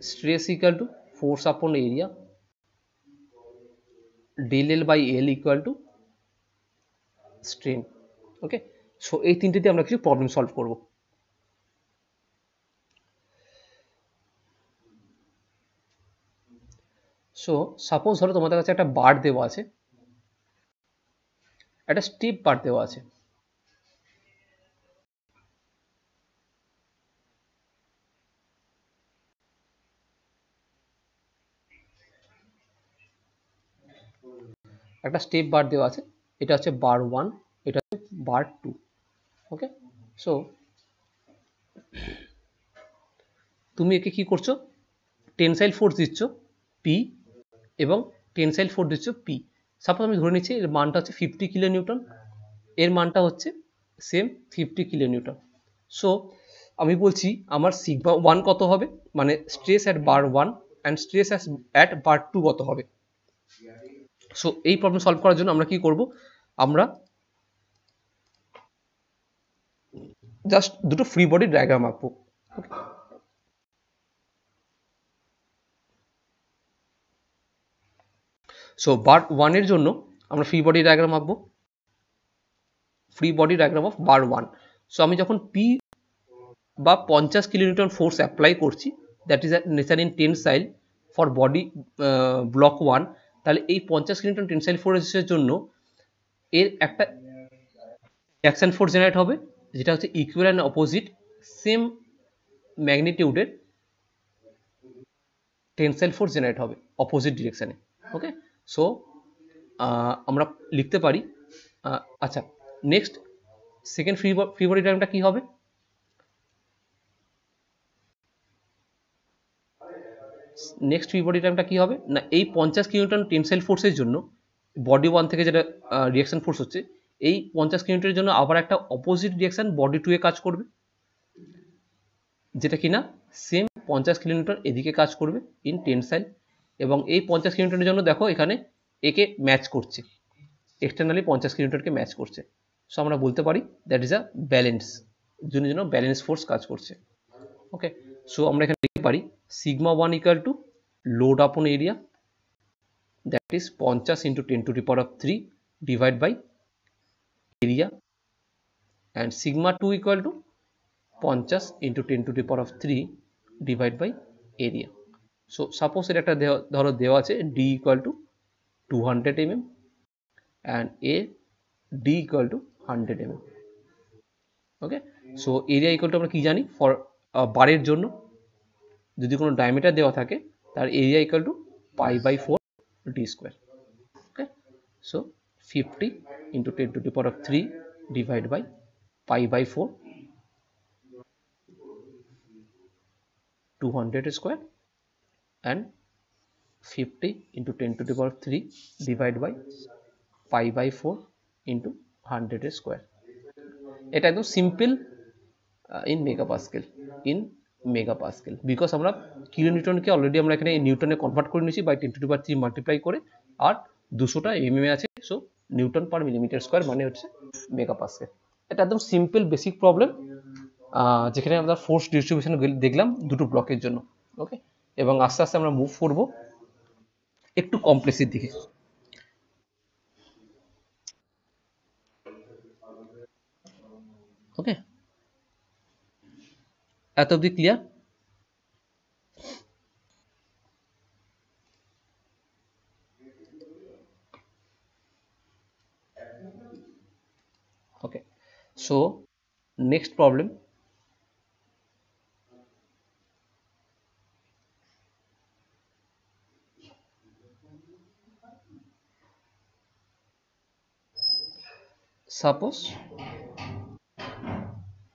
stress equal to force upon area, del L by L equal to strain. Okay, so এই তিনটেতে আমরা কিছু প্রবলেম সলভ করব। সো সাপোজ ধরো তোমাদের কাছে একটা বার দেওয়া আছে, একটা স্টিপ বার দেওয়া আছে। একটা স্টেপ বার দেওয়া আছে, এটা হচ্ছে বার 1, এটা হচ্ছে বার 2। ওকে, সো তুমি একে কি করছো, টেনসাইল ফোর্স দিচ্ছ পি, এবং টেনসাইল ফোর্স দিচ্ছ পি। সাপোজ আমি ধরে নিচ্ছি এর মানটা হচ্ছে 50 কিলো নিউটন, এর মানটা হচ্ছে সেম 50 কিলো নিউটন। সো আমি বলছি আমার সিগমা 1 কত হবে, মানে stress at bar 1 and stress at bar 2 কত হবে। সো এই প্রবলেম সলভ করার জন্য আমরা কি করব, আমরা জাস্ট দুটো ফ্রি বডি ডায়াগ্রাম আঁকবো। সো বার 1 এর জন্য আমরা ফ্রি বডি ডায়াগ্রাম আঁকবো, free body diagram of bar 1। So আমি যখন পি বা 50 কিলোনিউটন ফোর্স অ্যাপ্লাই করছি, that is nature in tensile for body block 1, তাহলে এই 50 কিলোনিউটন টেনসাইল ফোর্সের জন্য এর একটা অ্যাকশন ফোর্স জেনারেট হবে, যেটা হচ্ছে ইকুয়াল অ্যান্ড অপোজিট সেম ম্যাগনিটিউডের টেনসাইল ফোর্স জেনারেট হবে অপোজিট ডিরেকশনে। ওকে, সো আমরা লিখতে পারি, আচ্ছা, নেক্সট সেকেন্ড ফ্রি বডি ডায়াগ্রামটা কি হবে, নেক্সট ফ্রি বডি ডায়াগ্রামটা কি হবে না, এই 50 কিলোনিউটন টেনসাইল ফোর্সের জন্য বডি 1 থেকে যেটা রিয়াকশন ফোর্স হচ্ছে, এই 50 কিলোমিটারের জন্য আবার একটা অপোজিট রিয়াকশন বডি 2 এ কাজ করবে, যেটা কিনা সেম 50 কিলোমিটার এদিকে কাজ করবে ইন টেনসাইল, এবং এই 50 কিলোমিটারের জন্য দেখো এখানে একে ম্যাচ করছে, এক্সটার্নালি 50 কিলোমিটারকে ম্যাচ করছে। সো আমরা বলতে পারি দ্যাট ইজ আ ব্যালেন্স, জন্য ব্যালেন্স ফোর্স কাজ করছে। ওকে, সো আমরা এখানে লিখতে পারি sigma 1 equal to load upon area, that is 50 into 10 to the power of 3 divide by area, and sigma 2 equal to 50 into 10 to the power of 3 divide by area. So suppose এটা একটা ধরো দেওয়া আছে d equal to 200 mm and a d equal to 100 mm. Okay, so area equal two আমরা কি জানি, for বারের জন্য যদি কোনো ডায়ামিটার দেওয়া থাকে তার area equal to pi by 4 D square. Okay, so 50 into 10 to the power of 3 divide by pi by 4 200 square and 50 into 10 to the power of 3 divided by pi by 4 into 100 square. এটা একদম simple in megapascal, in megapascal, because আমরা kilo নিউটনকে already আমরা এখানে নিউটনে convert করে নিয়েছি by 10 to the power 3 multiply করে, আর 200টা এমএম আছে, so newton per millimetre square মানে হচ্ছে মেগাপাস্কেল। এটা একদম সিম্পল বেসিক প্রবলেম, যেখানে আমরা ফোর্স ডিস্ট্রিবিউশন দেখলাম দুটো ব্লকের জন্য। ওকে, এবং আস্তে আস্তে আমরা মুভ করবো একটু কমপ্লেক্সের দিকে। ওকে, এত অবধি clear? Okay, so next problem. Suppose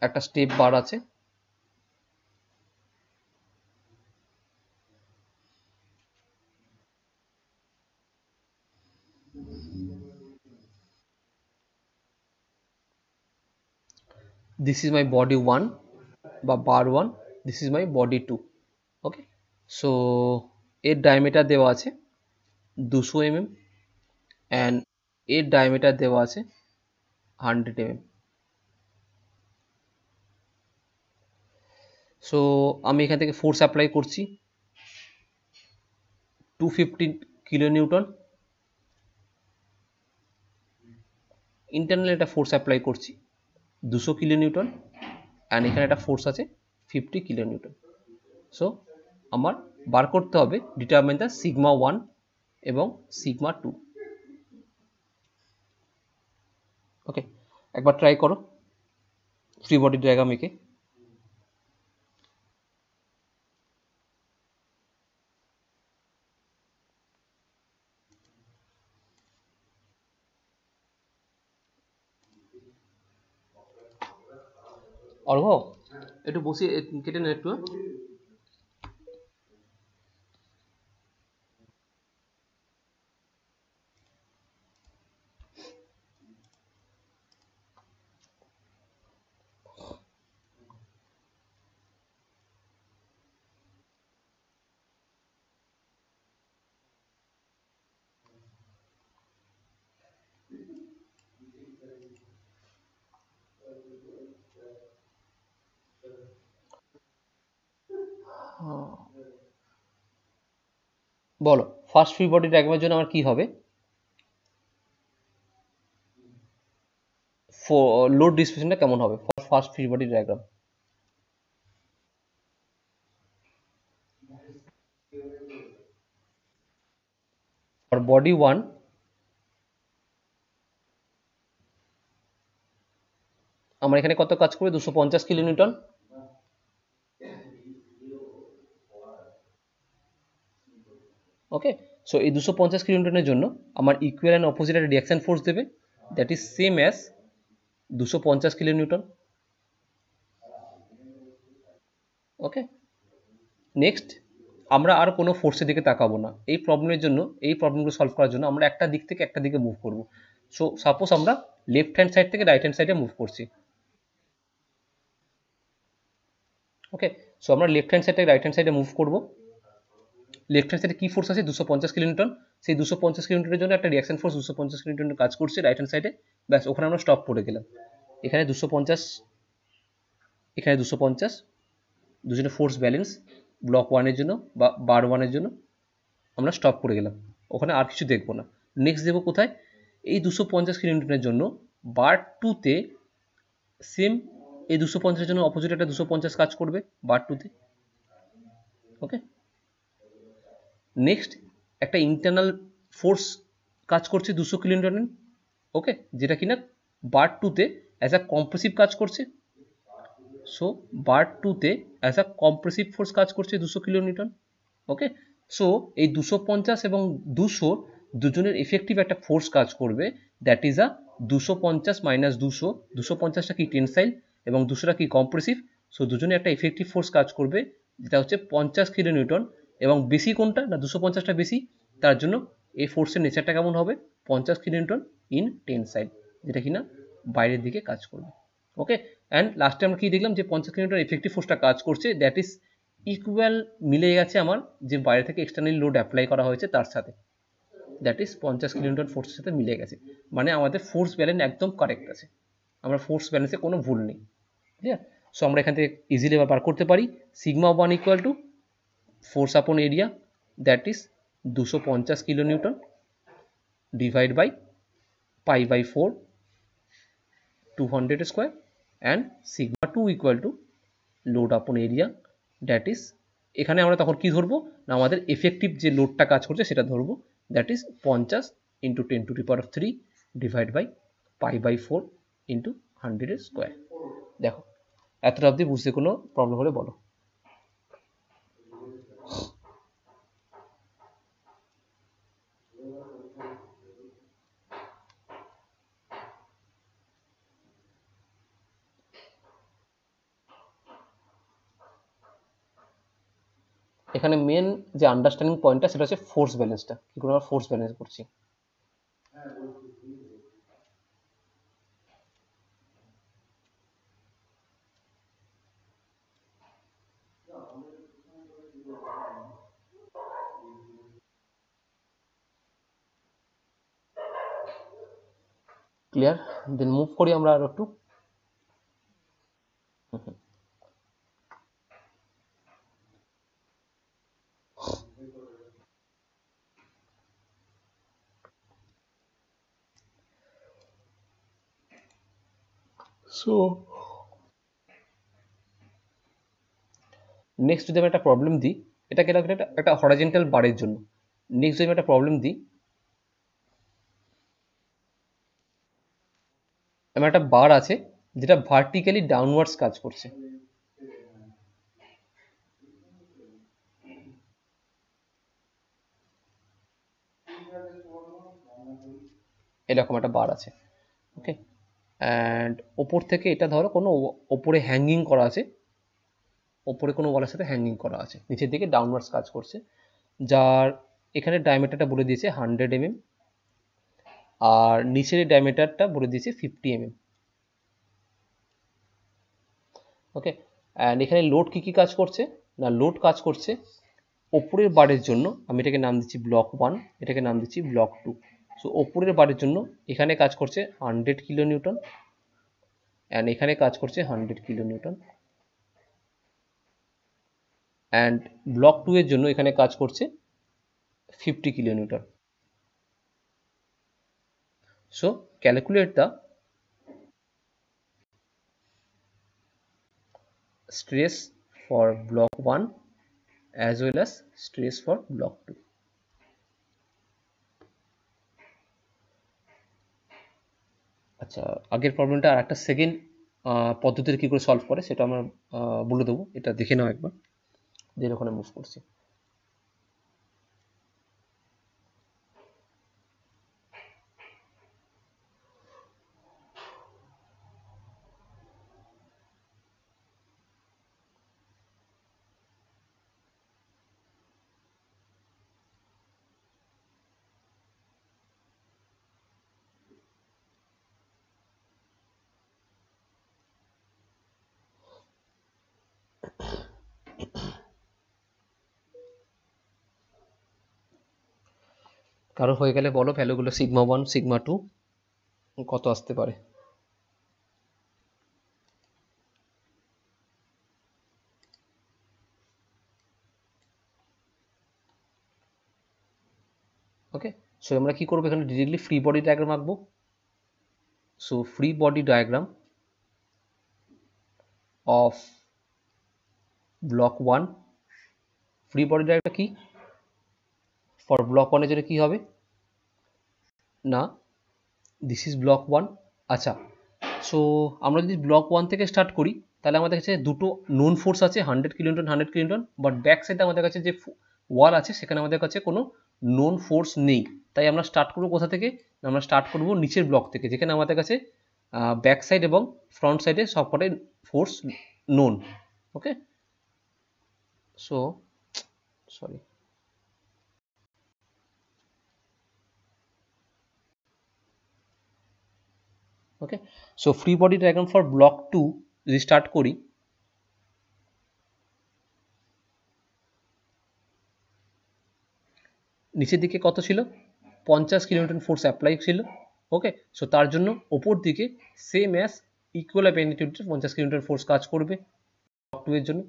একটা স্টেপ বার আছে, this is my body 1 বা বার 1, this is my body 2. Okay, so এর ডায়ামিটার দেওয়া আছে 200 mm অ্যান্ড এর ডায়ামিটার দেওয়া আছে 100 mm. সো আমি এখান থেকে ফোর্স অ্যাপ্লাই করছি 250 কিলো নিউটন, ইন্টারনাল একটা ফোর্স অ্যাপ্লাই করছি 200 কিলো নিউটন অ্যান্ড এখানে একটা ফোর্স আছে 50 কিলো নিউটন। সো আমার বার করতে হবে ডিটারমাইন দ্য সিগমা 1 এবং সিগমা 2। ওকে, একবার ট্রাই করো ফ্রি বডি ডায়াগ্রাম এঁকে। অর্ঘ একটু বসিয়ে কেটে নেন একটু। বলো ফার্স্ট ফ্রি বডি ডায়াগ্রামের জন্য আমার কি হবে? লোড ডিসপ্লেসমেন্টটা কেমন হবে first free body diagram? For body 1 আমার এখানে কত কাজ করবে? 250 কিলো নিউটন। ওকে, সো এই 250 কিলো নিউটনের জন্য আমার ইকুয়াল অ্যান্ড অপোজিট একটা রিঅ্যাকশন ফোর্স দেবে that is same as 250 kilo Newton. Okay, next আমরা আর কোনো ফোর্সের দিকে তাকাবো না এই প্রবলেমের জন্য। এই প্রবলেমগুলো সলভ করার জন্য আমরা একটা দিক থেকে একটা দিকে মুভ করব। সো সাপোজ আমরা লেফট হ্যান্ড সাইড থেকে রাইট হ্যান্ড সাইডে মুভ করছি। ওকে, সো আমরা লেফট হ্যান্ড সাইড থেকে রাইট হ্যান্ড সাইডে মুভ করব। লেফট হ্যান্ড সাইডে কি ফোর্স আছে? 250 কিলো নিউটন। সেই 250 কিলো নিউটনের জন্য একটা রিঅ্যাকশন ফোর্স 250 কিলো নিউটন কাজ করছে রাইট হ্যান্ড সাইডে। ব্যাস, ওখানে আমরা স্টপ করে গেলাম। এখানে 250, এখানে 250, দুজনে ফোর্স ব্যালেন্স ব্লক 1 এর জন্য বা বার 1 এর জন্য আমরা স্টপ করে গেলাম, ওখানে আর কিছু দেখবো না। নেক্সট দেবো কোথায়? এই 250 কিলো নিউটনের জন্য বার 2তে সেম এই 250 এর জন্য অপোজিট একটা 250 কাজ করবে বার 2তে। ওকে, নেক্সট একটা ইন্টারনাল ফোর্স কাজ করছে 200 কিলো নিউটন। ওকে, যেটা কিনা বার 2তে অ্যাজ আ কম্প্রেসিভ কাজ করছে। সো বার 2তে অ্যাজ আ কম্প্রেসিভ ফোর্স কাজ করছে 200 কিলো নিউটন। ওকে, সো এই 250 এবং 200 দুজনের এফেক্টিভ একটা ফোর্স কাজ করবে দ্যাট ইজ আ 250 মাইনাস 200। 250টা কি টেনসাইল এবং 200টা কি কম্প্রেসিভ। সো দুজনে একটা এফেক্টিভ ফোর্স কাজ করবে যেটা হচ্ছে 50 কিলো নিউটন। এবং বেশি কোনটা না 250টা বেশি, তার জন্য এই ফোর্সের নেচারটা কেমন হবে? 50 কিলো নিউটন ইন টেনসাইল, যেটা কিনা বাইরের দিকে কাজ করবে। ওকে, অ্যান্ড লাস্টে আমরা কি দেখলাম যে 50 কিলো নিউটন এফেক্টিভ ফোর্সটা কাজ করছে দ্যাট ইজ ইকুয়াল, মিলে গেছে আমার যে বাইরে থেকে এক্সটার্নাল লোড অ্যাপ্লাই করা হয়েছে তার সাথে, দ্যাট ইজ 50 কিলো নিউটন ফোর্সের সাথে মিলে গেছে। মানে আমাদের ফোর্স ব্যালেন্স একদম কারেক্ট আছে, আমরা ফোর্স ব্যালেন্সে কোনো ভুল নেই। ক্লিয়ার? সো আমরা এখান থেকে ইজিলি বার করতে পারি sigma 1 equal to force upon area that is 250 kilo newton divide by pi by 4 200 square and sigma 2 equal to load upon area, that is এখানে আমরা তখন কি ধরবো না আমাদের এফেক্টিভ যে লোডটা কাজ করছে সেটা ধরবো, that is 50 into 10⁻³ divide by π/4 into 100 square. দেখো এতটা অবধি বুঝতে কোনো প্রবলেম হলে বলো। এখানে মেন যে আন্ডারস্ট্যান্ডিং পয়েন্টটা সেটা হচ্ছে ফোর্স ব্যালেন্সটা, কি করে আমরা ফোর্স ব্যালেন্স করছি। ক্লিয়ার? দেন মুভ করি আমরা আর একটু। সো নেক্সট যদি আমি একটা প্রবলেম দিই, এটাকে একটা হরাইজন্টাল বারের জন্য। নেক্সট যদি আমি একটা প্রবলেম দিই, আমার একটা বার আছে যেটা ভার্টিক্যালি ডাউনওয়ার্ডস কাজ করছে। এরকম একটা বার আছে, ওকে, অ্যান্ড ওপর থেকে এটা ধরো কোনো ওপরে হ্যাঙ্গিং করা আছে, ওপরে কোনো ওয়ালের সাথে হ্যাঙ্গিং করা আছে, নিচের দিকে ডাউনওয়ার্ডস কাজ করছে, যার এখানে ডায়ামিটারটা বলে দিয়েছে 100 mm আর নিচের ডায়ামিটারটা বলে দিয়েছে 50 mm, ওকে। অ্যান্ড এখানে লোড কি কি কাজ করছে না, লোড কাজ করছে ওপরের বারের জন্য, আমি এটাকে নাম দিচ্ছি ব্লক 1, এটাকে নাম দিচ্ছি ব্লক 2। সো ওপরের বারের জন্য এখানে কাজ করছে 100 কিলোনিউটন অ্যান্ড এখানে কাজ করছে 100 কিলোনিউটন, অ্যান্ড ব্লক 2 এর জন্য এখানে কাজ করছে 50 kilonewton. So calculate the stress for block 1 as well as stress for block 2. আচ্ছা, আগের প্রবলেমটা আর একটা সেকেন্ড পদ্ধতিতে কি করে সলভ করে সেটা আমরা বলে দেবো, এটা দেখে নাও একবার, দিয়ে ওখানে মুভ করছি। কারো হয়ে গেলে বলো ভ্যালুগুলো সিগমা 1 সিগমা 2 কত আসতে পারে। ওকে, সো আমরা কি করবো এখানে ডিরেক্টলি ফ্রি বডি ডায়াগ্রাম আঁকবো। So free body diagram of block 1, free body diagram কি ফর ব্লক 1 এর জন্য কি হবে না, দিস ইজ ব্লক 1। আচ্ছা, সো আমরা যদি ব্লক 1 থেকে স্টার্ট করি তাহলে আমাদের কাছে দুটো নোন ফোর্স আছে 100 কিলোনিউটন 100 কিলোনিউটন, বাট ব্যাক সাইডে আমাদের কাছে যে ওয়াল আছে সেখানে আমাদের কাছে কোনো নোন ফোর্স নেই। তাই আমরা স্টার্ট করবো কোথা থেকে, আমরা স্টার্ট করবো নিচের ব্লক থেকে, যেখানে আমাদের কাছে ব্যাক সাইড এবং ফ্রন্ট সাইডে সবকটাই force known. Okay, so sorry, okay, so free body diagram for block 2 যদি স্টার্ট করি, নিচের দিকে কত ছিল 50 কিলোনিউটন ফোর্স অ্যাপ্লাই ছিল, ওকে। সো তার জন্য ওপর দিকে সেম অ্যাজ ইকুয়াল ম্যাগনিটিউডে 50 কিলোমিটার ফোর্স কাজ করবে ব্লক 2 এর জন্য,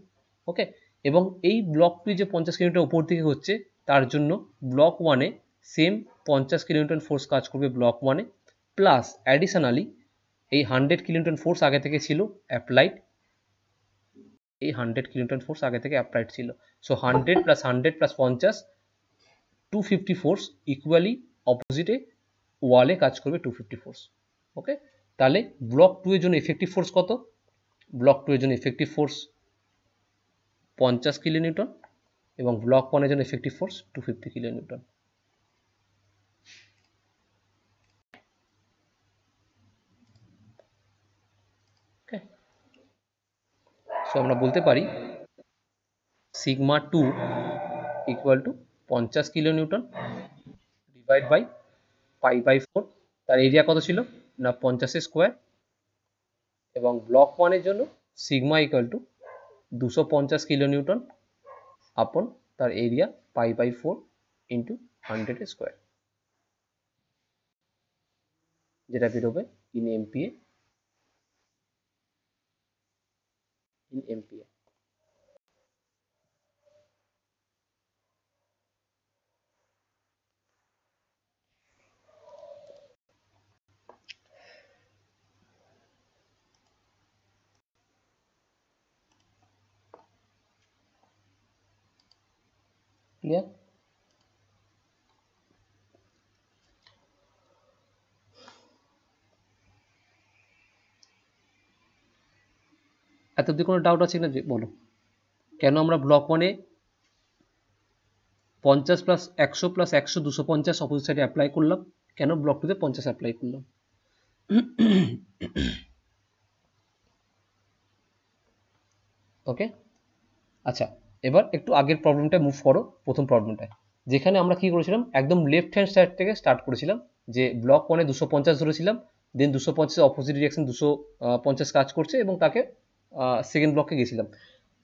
ওকে। এবং এই ব্লক 2 যে 50 কিলোমিটার উপর দিকে হচ্ছে তার জন্য ব্লক 1 সেম 50 কিলোমিটার ফোর্স কাজ করবে ব্লক 1 প্লাস অ্যাডিশনালি এই 100 কিলোনিউটন ফোর্স আগে থেকে ছিল অ্যাপ্লাইড, এই 100 কিলোনিউটন ফোর্স আগে থেকে অ্যাপ্লাইড ছিল। So 100 plus 100 plus 50 250 force equally অপোজিটে ওয়ালে কাজ করবে 250 ফোর্স। ওকে, তাহলে ব্লক 2 এর জন্য এফেক্টিভ ফোর্স কত? ব্লক 2 এর জন্য এফেক্টিভ ফোর্স 50 কিলোনিউটন এবং ব্লক 1 এর জন্য effective force 250 kilonewton. Okay, so আমরা বলতে পারি sigma 2 equal to 50 kilonewton divide by pi by 4। তার এরিয়া কত ছিল না 50 স্কোয়ার, এবং ব্লক 1 এর জন্য sigma equal to 250 kilonewton upon তার area pi by 4 into 100 square, যেটা বেরোবে ইন এমপিএ। ক্লিয়ার? এত অব্দি কোনো ডাউট আছে কিনা বলো? কেন আমরা ব্লক 1 এ 50 প্লাস 100 প্লাস 100 250 অপোজিট সাইডে অ্যাপ্লাই করলাম, কেন ব্লক 2 তে 50 অ্যাপ্লাই করলাম? ওকে, আচ্ছা, এবার একটু আগের প্রবলেমটা মুভ করো, প্রথম প্রবলেমটায় যেখানে আমরা কি করেছিলাম, একদম লেফট হ্যান্ড সাইড থেকে স্টার্ট করেছিলাম, যে ব্লক 1 এ 250 ধরেছিলাম, দেন 250 অপোজিট ডিরেকশন 250 কাজ করছে এবং তাকে সেকেন্ড ব্লকে গেছিলাম।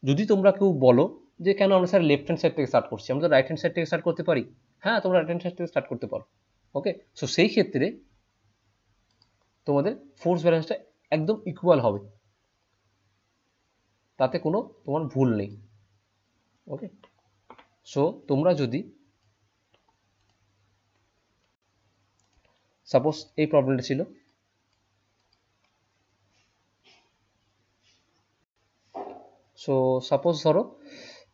যদি তোমরা কেউ বলো যে কেন আমরা স্যার লেফট হ্যান্ড সাইড থেকে স্টার্ট করছি, আমরা তো রাইট হ্যান্ড সাইড থেকে স্টার্ট করতে পারি। হ্যাঁ, তোমরা রাইট হ্যান্ড সাইড থেকে স্টার্ট করতে পারো। ওকে, সো সেই ক্ষেত্রে তোমাদের ফোর্স ব্যালেন্সটা একদম ইকুয়াল হবে, তাতে কোনো তোমার ভুল নেই। ওকে, সো তোমরা যদি সাপোজ এই প্রবলেমটা ছিল, সো সাপোজ ধরো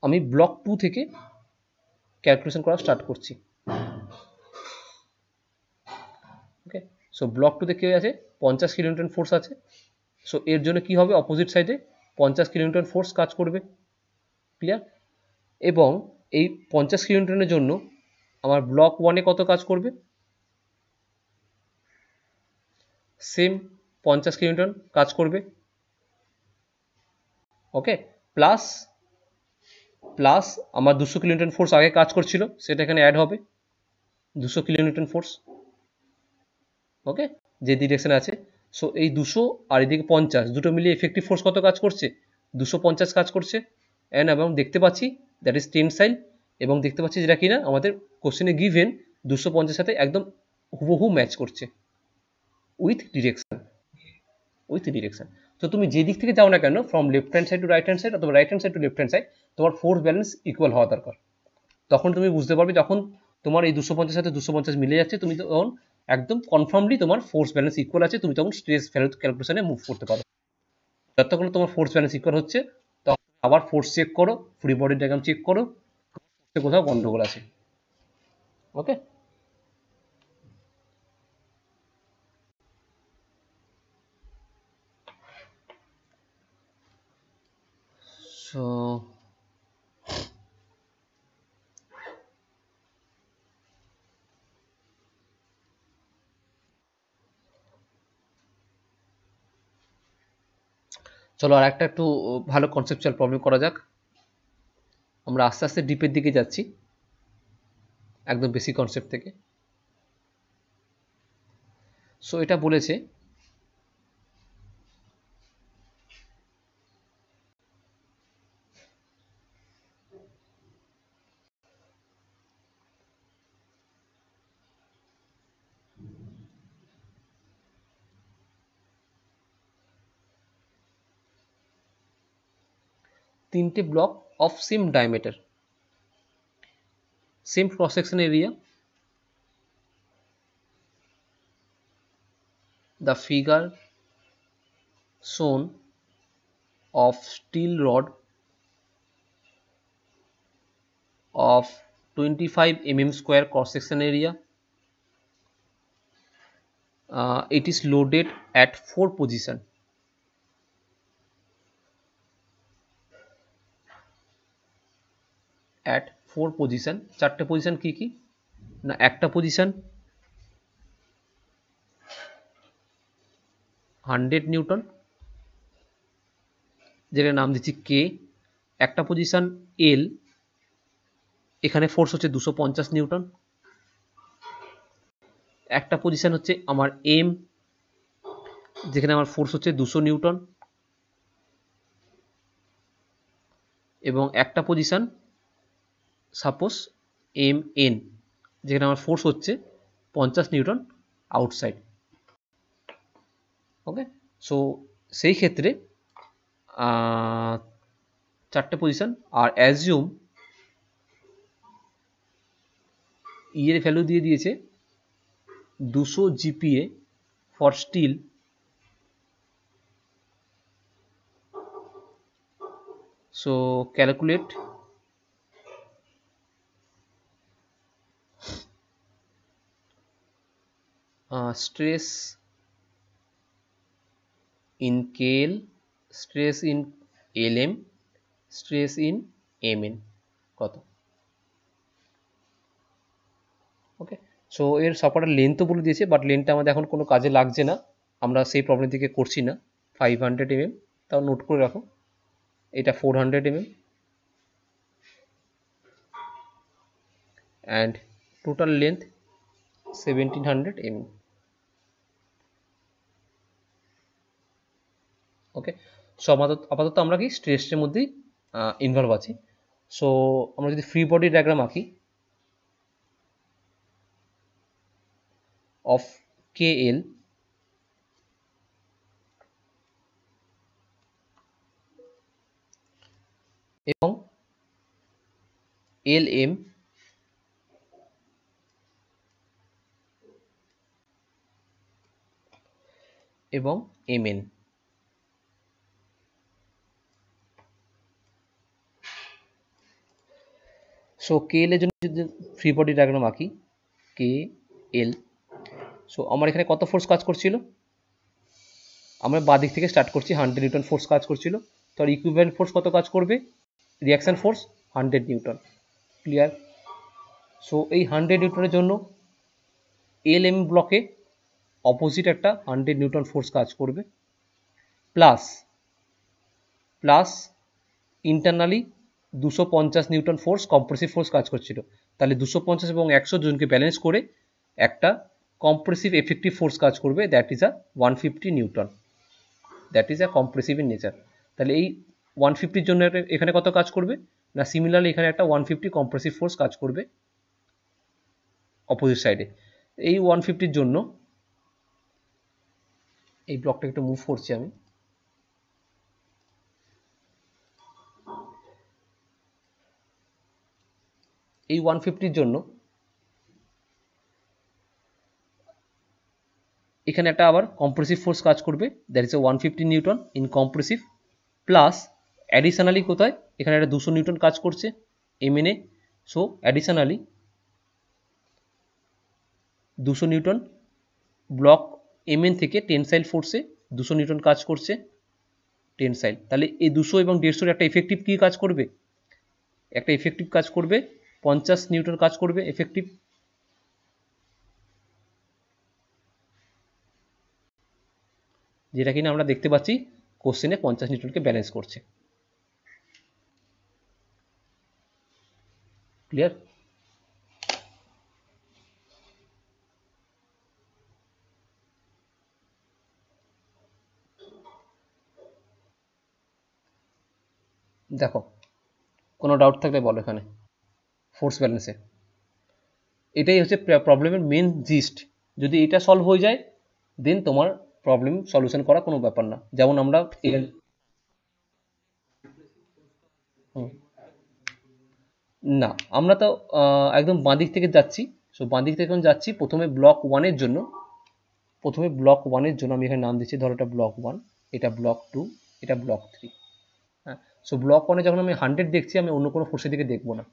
আমি ব্লক 2 থেকে ক্যালকুলেশন করা স্টার্ট করছি। ওকে, সো ব্লক 2 তে কি আছে 50 কিলোনিউটন ফোর্স আছে, সো এর জন্য কি হবে, অপোজিট সাইডে 50 কিলোনিউটন ফোর্স কাজ করবে। ক্লিয়ার? এবং এই 50 কিলোনিউটনের জন্য আমার ব্লক 1 এ কত কাজ করবে, সেম 50 কিলোনিউটন কাজ করবে। ওকে, প্লাস প্লাস আমার 200 কিলোনিউটন ফোর্স আগে কাজ করছিল, সেটা এখানে অ্যাড হবে 200 কিলোনিউটন ফোর্স। ওকে, যে ডিরেকশনে আছে, সো এই 200 আর এদিকে 50 দুটো মিলিয়ে এফেক্টিভ ফোর্স কত কাজ করছে, 250 কাজ করছে। অ্যান্ড এবং দেখতে পাচ্ছি দ্যাট ইজ টেনসাইল, এবং দেখতে পাচ্ছি যেটা কিনা আমাদের কোশ্চেনে গিভেন 250 সাথে একদম হুবহু ম্যাচ করছে উইথ ডিরেকশন, তো তুমি যে দিক থেকে যাও না কেন, from left hand side to right hand side অথবা right hand side to left hand side, তোমার ফোর্স ব্যালেন্স ইকুয়াল হওয়া দরকার। তখন তুমি বুঝতে পারবে, যখন তোমার এই 250 সাথে 250 মিলে যাচ্ছে, তুমি তখন একদম কনফার্মলি তোমার ফোর্স ব্যালেন্স ইকুয়াল আছে, তুমি তখন স্ট্রেস ক্যালকুলেশনে মুভ করতে পারো। যতক্ষণ তোমার ফোর্স ব্যালেন্স ইকুয়াল হচ্ছে, তখন আবার ফোর্স চেক করো, ফ্রি বডি ডায়াগ্রাম চেক করো, কোথাও গন্ডগোল আছে। ওকে, সো চলো আর একটা একটু ভালো কনসেপচুয়াল প্রবলেম করা যাক। আমরা আস্তে আস্তে ডিপের দিকে যাচ্ছি, একদম বেসিক কনসেপ্ট থেকে। সো এটা বলেছে তিনটে block of same diameter, same cross section area, the figure shown of steel rod of 25 mm square cross section area. It is loaded at 4 position. At 4 position, 4টে position কি কি না, একটা position 100 Newton, যেটা নাম দিচ্ছি কে, একটা পজিশন এল, এখানে force হচ্ছে 250 নিউটন, একটা পজিশন হচ্ছে আমার এম, যেখানে আমার ফোর্স হচ্ছে 200 নিউটন, এবং একটা পজিশন সাপোজ এম এন, যেখানে আমার ফোর্স হচ্ছে 50 নিউটন আউটসাইড। ওকে, সো সেই ক্ষেত্রে 4টে পজিশন, আর অ্যাজিউম ই এর ভ্যালু দিয়ে দিয়েছে 200 GPA for steel, so calculate stress in KL, stress in LM, stress in MN কত। ওকে, সো এর সবকটার লেন্থও বলে দিয়েছে, বাট লেন্থটা আমাদের এখন কোনো কাজে লাগছে না, আমরা সেই প্রবলেম থেকে করছি না। 500 mm, তাও নোট করে রাখো, এটা 400 mm, and total length 1700 mm। Okay, so আপাতত আমরা কি স্ট্রেসের মধ্যেই ইনভলভ আছি। সো আমরা যদি ফ্রি বডি ডায়াগ্রাম আঁকি অফ KL এবং LM এবং MN, সো KL এর জন্য যদি ফ্রি বডি ডায়াগ্রাম আঁকি KL, সো আমার এখানে কত ফোর্স কাজ করছিল, আমরা বাঁ দিক থেকে স্টার্ট করছি, 100 নিউটন ফোর্স কাজ করছিল, তো আর ইকুইভ্যালেন্ট ফোর্স কত কাজ করবে, reaction force 100 Newton. Clear? So এই 100 নিউটনের জন্য LM ব্লকে অপোজিট একটা 100 নিউটন ফোর্স কাজ করবে, plus internally 250 Newton force compressive force কাজ করছিল। তাহলে 250 এবং 100 জনকে ব্যালেন্স করে একটা কম্প্রেসিভ এফেক্টিভ ফোর্স কাজ করবে, that is a 150 Newton, that is a compressive in nature. তাহলে এই 150-র জন্য এখানে কত কাজ করবে না, সিমিলারলি এখানে একটা 150 কম্প্রেসিভ ফোর্স কাজ করবে অপোজিট সাইডে। এই 150-র জন্য এই ব্লকটা একটু মুভ করছি আমি, এই 150-র জন্য এখানে একটা আবার কম্প্রেসিভ ফোর্স কাজ করবে, that is a 150 Newton in compressive, plus additionally কোথায় এখানে একটা 200 নিউটন কাজ করছে MNA, so additionally 200 Newton block MN থেকে টেনসাইল ফোর্সে 200 নিউটন কাজ করছে টেনসাইল। তাহলে এই 200 এবং 150-র একটা এফেক্টিভ কি কাজ করবে, একটা এফেক্টিভ কাজ করবে 50 নিউটন কাজ করবে এফেক্টিভ, যেটা কিনা আমরা দেখতে পাচ্ছি কোশ্চেনে 50 নিউটনকে ব্যালেন্স করছে। ক্লিয়ার? দেখো কোনো ডাউট থাকলে বলো এখানে ফোর্স ব্যালেন্সে, এটাই হচ্ছে প্রবলেমের মেন জিস্ট। যদি এটা সলভ হয়ে যায় দেন তোমার প্রবলেম সলিউশন করা কোনো ব্যাপার না। যেমন আমরা না, আমরা তো একদম বাঁ দিক থেকে যাচ্ছি, সো বাঁ দিক থেকে যাচ্ছি, প্রথমে ব্লক ওয়ানের জন্য আমি এখানে নাম দিচ্ছি, ধরো এটা ব্লক 1, এটা ব্লক 2, এটা ব্লক 3। হ্যাঁ, সো ব্লক 1 যখন আমি 100 দেখছি, আমি অন্য কোনো ফোর্সের দিকে দেখবো না।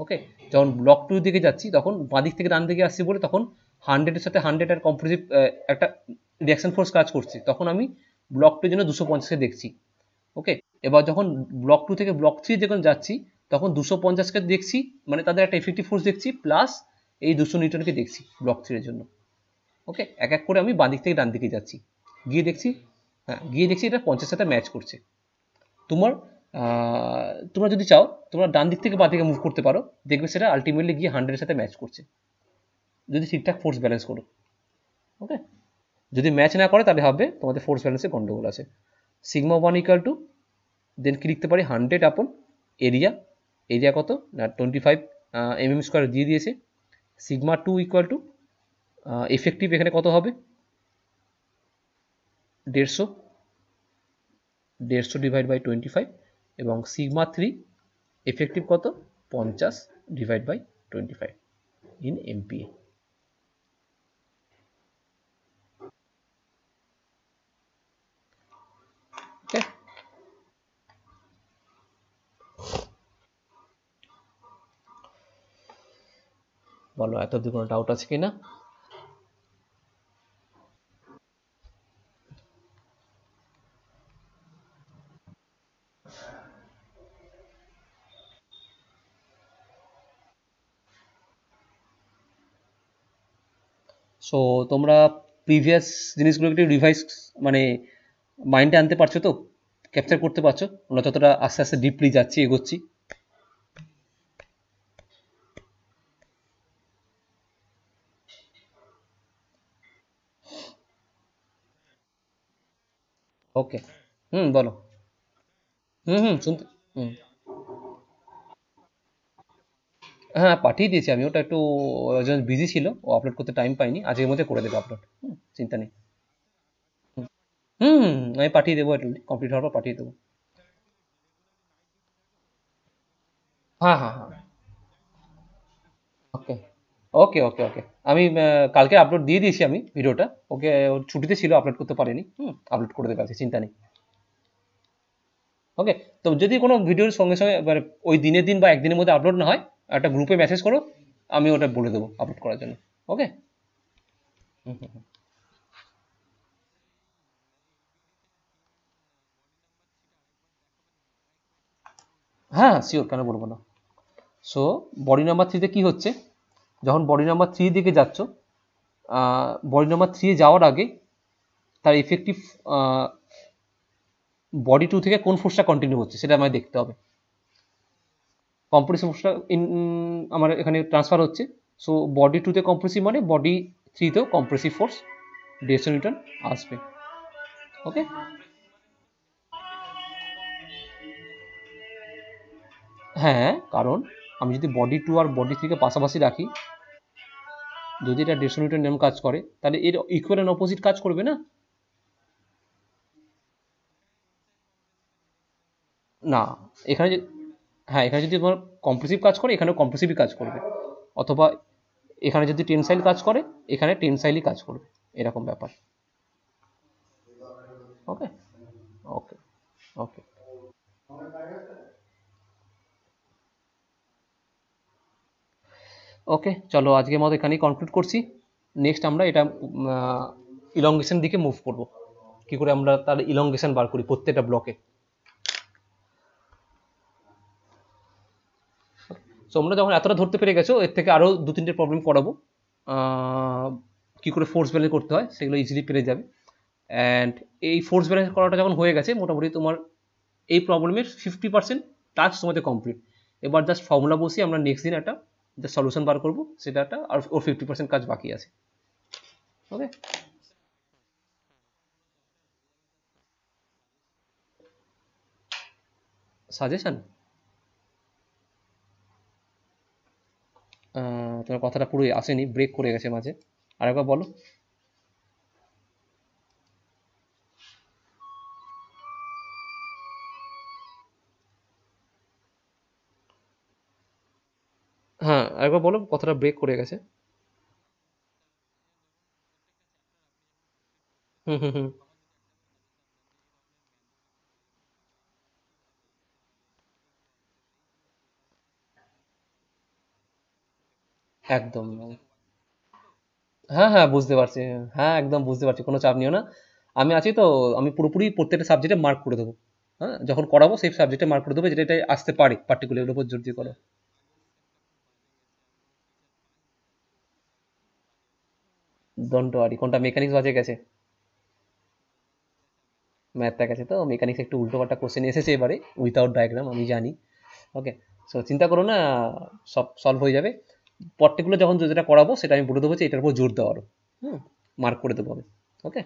ওকে, যখন ব্লক 2 দিকে যাচ্ছি তখন বাঁদিক থেকে ডান দিকে আসছি বলে তখন 100 এর সাথে 100 আর কম্পোজিট একটা রিঅ্যাকশন ফোর্স কাজ করছে, তখন আমি ব্লক 2 এর জন্য 250 কে দেখছি। ওকে, এবার যখন ব্লক 2 থেকে ব্লক 3 যখন যাচ্ছি তখন 250 কে দেখছি, মানে তাদের একটা এফেক্টিভ ফোর্স দেখছি, প্লাস এই 200 নিউটনকে দেখছি ব্লক 3 এর জন্য। ওকে, এক এক করে আমি বাঁদিক থেকে ডান দিকে যাচ্ছি, গিয়ে দেখছি, হ্যাঁ গিয়ে দেখছি এটা 50 সাথে ম্যাচ করছে। তোমার তোমরা যদি চাও তোমরা ডান দিক থেকে বাঁ দিকে মুভ করতে পারো, দেখবে সেটা আলটিমেটলি গিয়ে 100 এর সাথে ম্যাচ করছে, যদি ঠিকঠাক ফোর্স ব্যালেন্স করো। ওকে, যদি ম্যাচ না করে তাহলে হবে তোমাদের ফোর্স ব্যালেন্সে গন্ডগোল আছে। সিগমা 1 ইকুয়াল টু, দেন কি লিখতে পারি, 100 আপন এরিয়া, এরিয়া কত না 25 mm² দিয়ে দিয়েছে। সিগমা 2 ইকুয়াল টু এফেক্টিভ এখানে কত হবে, 150, 150 ডিভাইড বাই 25, এবং সিগমা 3 এফেক্টিভ কত, 50 ডিভাইড বাই 25 ইন এমপিএ। ওকে, বলো এত অব্দি কোনো ডাউট আছে কিনা। সো তোমরা প্রিভিয়াস জিনিসগুলো একটু রিভাইজ, মানে মাইন্ডে আনতে পারছো তো, ক্যাপচার করতে পারছো, আমরা যতটা আস্তে আস্তে ডিপলি যাচ্ছি এগোচ্ছি। ওকে, হুম বলো। হুম হুম শুনতে, হুম, হ্যাঁ পাঠিয়ে দিয়েছি আমি, ওটা একটু বিজি ছিল, ও আপলোড করতে টাইম পাইনি, আজকের মধ্যে করে দেবে আপলোড, চিন্তা নেই। হুম হুম, আমি পাঠিয়ে দেবো, একটু কমপ্লিট হওয়ার পর পাঠিয়ে দেবো। হ্যাঁ হ্যাঁ হ্যাঁ, ওকে ওকে ওকে ওকে, আমি কালকে আপলোড দিয়ে দিয়েছি আমি ভিডিওটা, ওকে ওর ছুটিতে ছিল আপলোড করতে পারিনি, আপলোড করে দেবে আজকে, চিন্তা নেই। ওকে, তো যদি কোনো ভিডিওর সঙ্গে সঙ্গে এবার ওই দিনের দিন বা একদিনের মধ্যে আপলোড না হয়, একটা গ্রুপে মেসেজ করো, আমি ওটা বলে দেবো আপলোড করার জন্য। ওকে, হ্যাঁ শিওর, কেন বলবো না। সো বডি নাম্বার 3-তে কি হচ্ছে, যখন বডি নাম্বার 3 দিকে যাচ্ছ, বডি নাম্বার 3 যাওয়ার আগে তার ইফেক্টিভ বডি 2 থেকে কোন ফোর্সটা কন্টিনিউ হচ্ছে সেটা আমায় দেখতে হবে। কম্প্রেসিভ ফোর্সটা আমার এখানে ট্রান্সফার হচ্ছে, সো বডি 2 তে কম্প্রেসিভ মানে বডি 3 তেও কম্প্রেসিভ ফোর্স 150 নিউটন আসবে। ওকে, হ্যাঁ কারণ আমি যদি বডি 2 আর বডি 3 কে পাশাপাশি রাখি, যদি এটা 150 নিউটন নিয়ম কাজ করে, তাহলে এর ইকুয়াল এন্ড অপোজিট কাজ করবে না। না, এখানে হ্যাঁ এখানে যদি তোমার কম্প্রেসিভ কাজ করে, এখানেও কম্প্রেসিভই কাজ করবে, অথবা এখানে যদি টেনসাইল কাজ করে, এখানে টেনসাইলই কাজ করবে, এরকম ব্যাপার। ওকে ওকে ওকে ওকে, চলো আজকের মতো এখানেই কনক্লুড করছি। নেক্সট আমরা এটা ইলংগেশন দিকে মুভ করব, কি করে আমরা তার ইলংগেশন বার করি প্রত্যেকটা ব্লকে। সো আমরা যখন এতটা ধরতে পেরে গেছো, এর থেকে আরও 2-3টে প্রবলেম করাবো, কি করে ফোর্স ব্যালেন্স করতে হয় সেগুলো ইজিলি পেরে যাবে। অ্যান্ড এই ফোর্স ব্যালেন্স করাটা যখন হয়ে গেছে, মোটামুটি তোমার এই প্রবলেমের 50% টাস্ক তোমাদের কমপ্লিট। এবার জাস্ট ফর্মুলা বসিয়ে আমরা নেক্সট দিন একটা যে সলিউশন বার করবো, সেটা একটা আর ওর 50% কাজ বাকি আছে। ওকে, সাজেশন, তোমার কথাটা পুরোই আসেনি, ব্রেক করে গেছে মাঝে, আরেকবার বলো। হ্যাঁ আরেকবার বলো, কথাটা ব্রেক করে গেছে। হুম হুম হুম একদম। হ্যাঁ, হ্যাঁ, বুঝতে পারছি। হ্যাঁ, একদম বুঝতে পারছি। কোনো চাপ নিও না। আমি আছি তো, আমি পুরোপুরি প্রত্যেকটা সাবজেক্টে মার্ক করে দেবো। হ্যাঁ? যখন করাবো সেই সাবজেক্টে মার্ক করে দেবো যেটা এটাই আসতে পারে পার্টিকুলার এর উপর জোর দিয়ে করো। Don't worry. কোনটা মেকানিক্স বাজে গেছে? ম্যাথটা গেছে তো মেকানিক্স একটু উল্টোপাল্টা কোশ্চেন এসেছে এবারে উইথাউট ডায়াগ্রাম আমি জানি। ওকে। সো চিন্তা করো না, সব সলভ হয়ে যাবে। পার্টিকুলার যখন যেটা করাবো সেটা আমি বলে দেবো যে এটার উপর জোর দেওয়ার। হুম, মার্ক করে দেবো আমি। ওকে।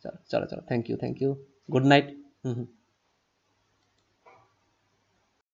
চলো চলো চলো, thank you thank you. Good night. Hmm hmm.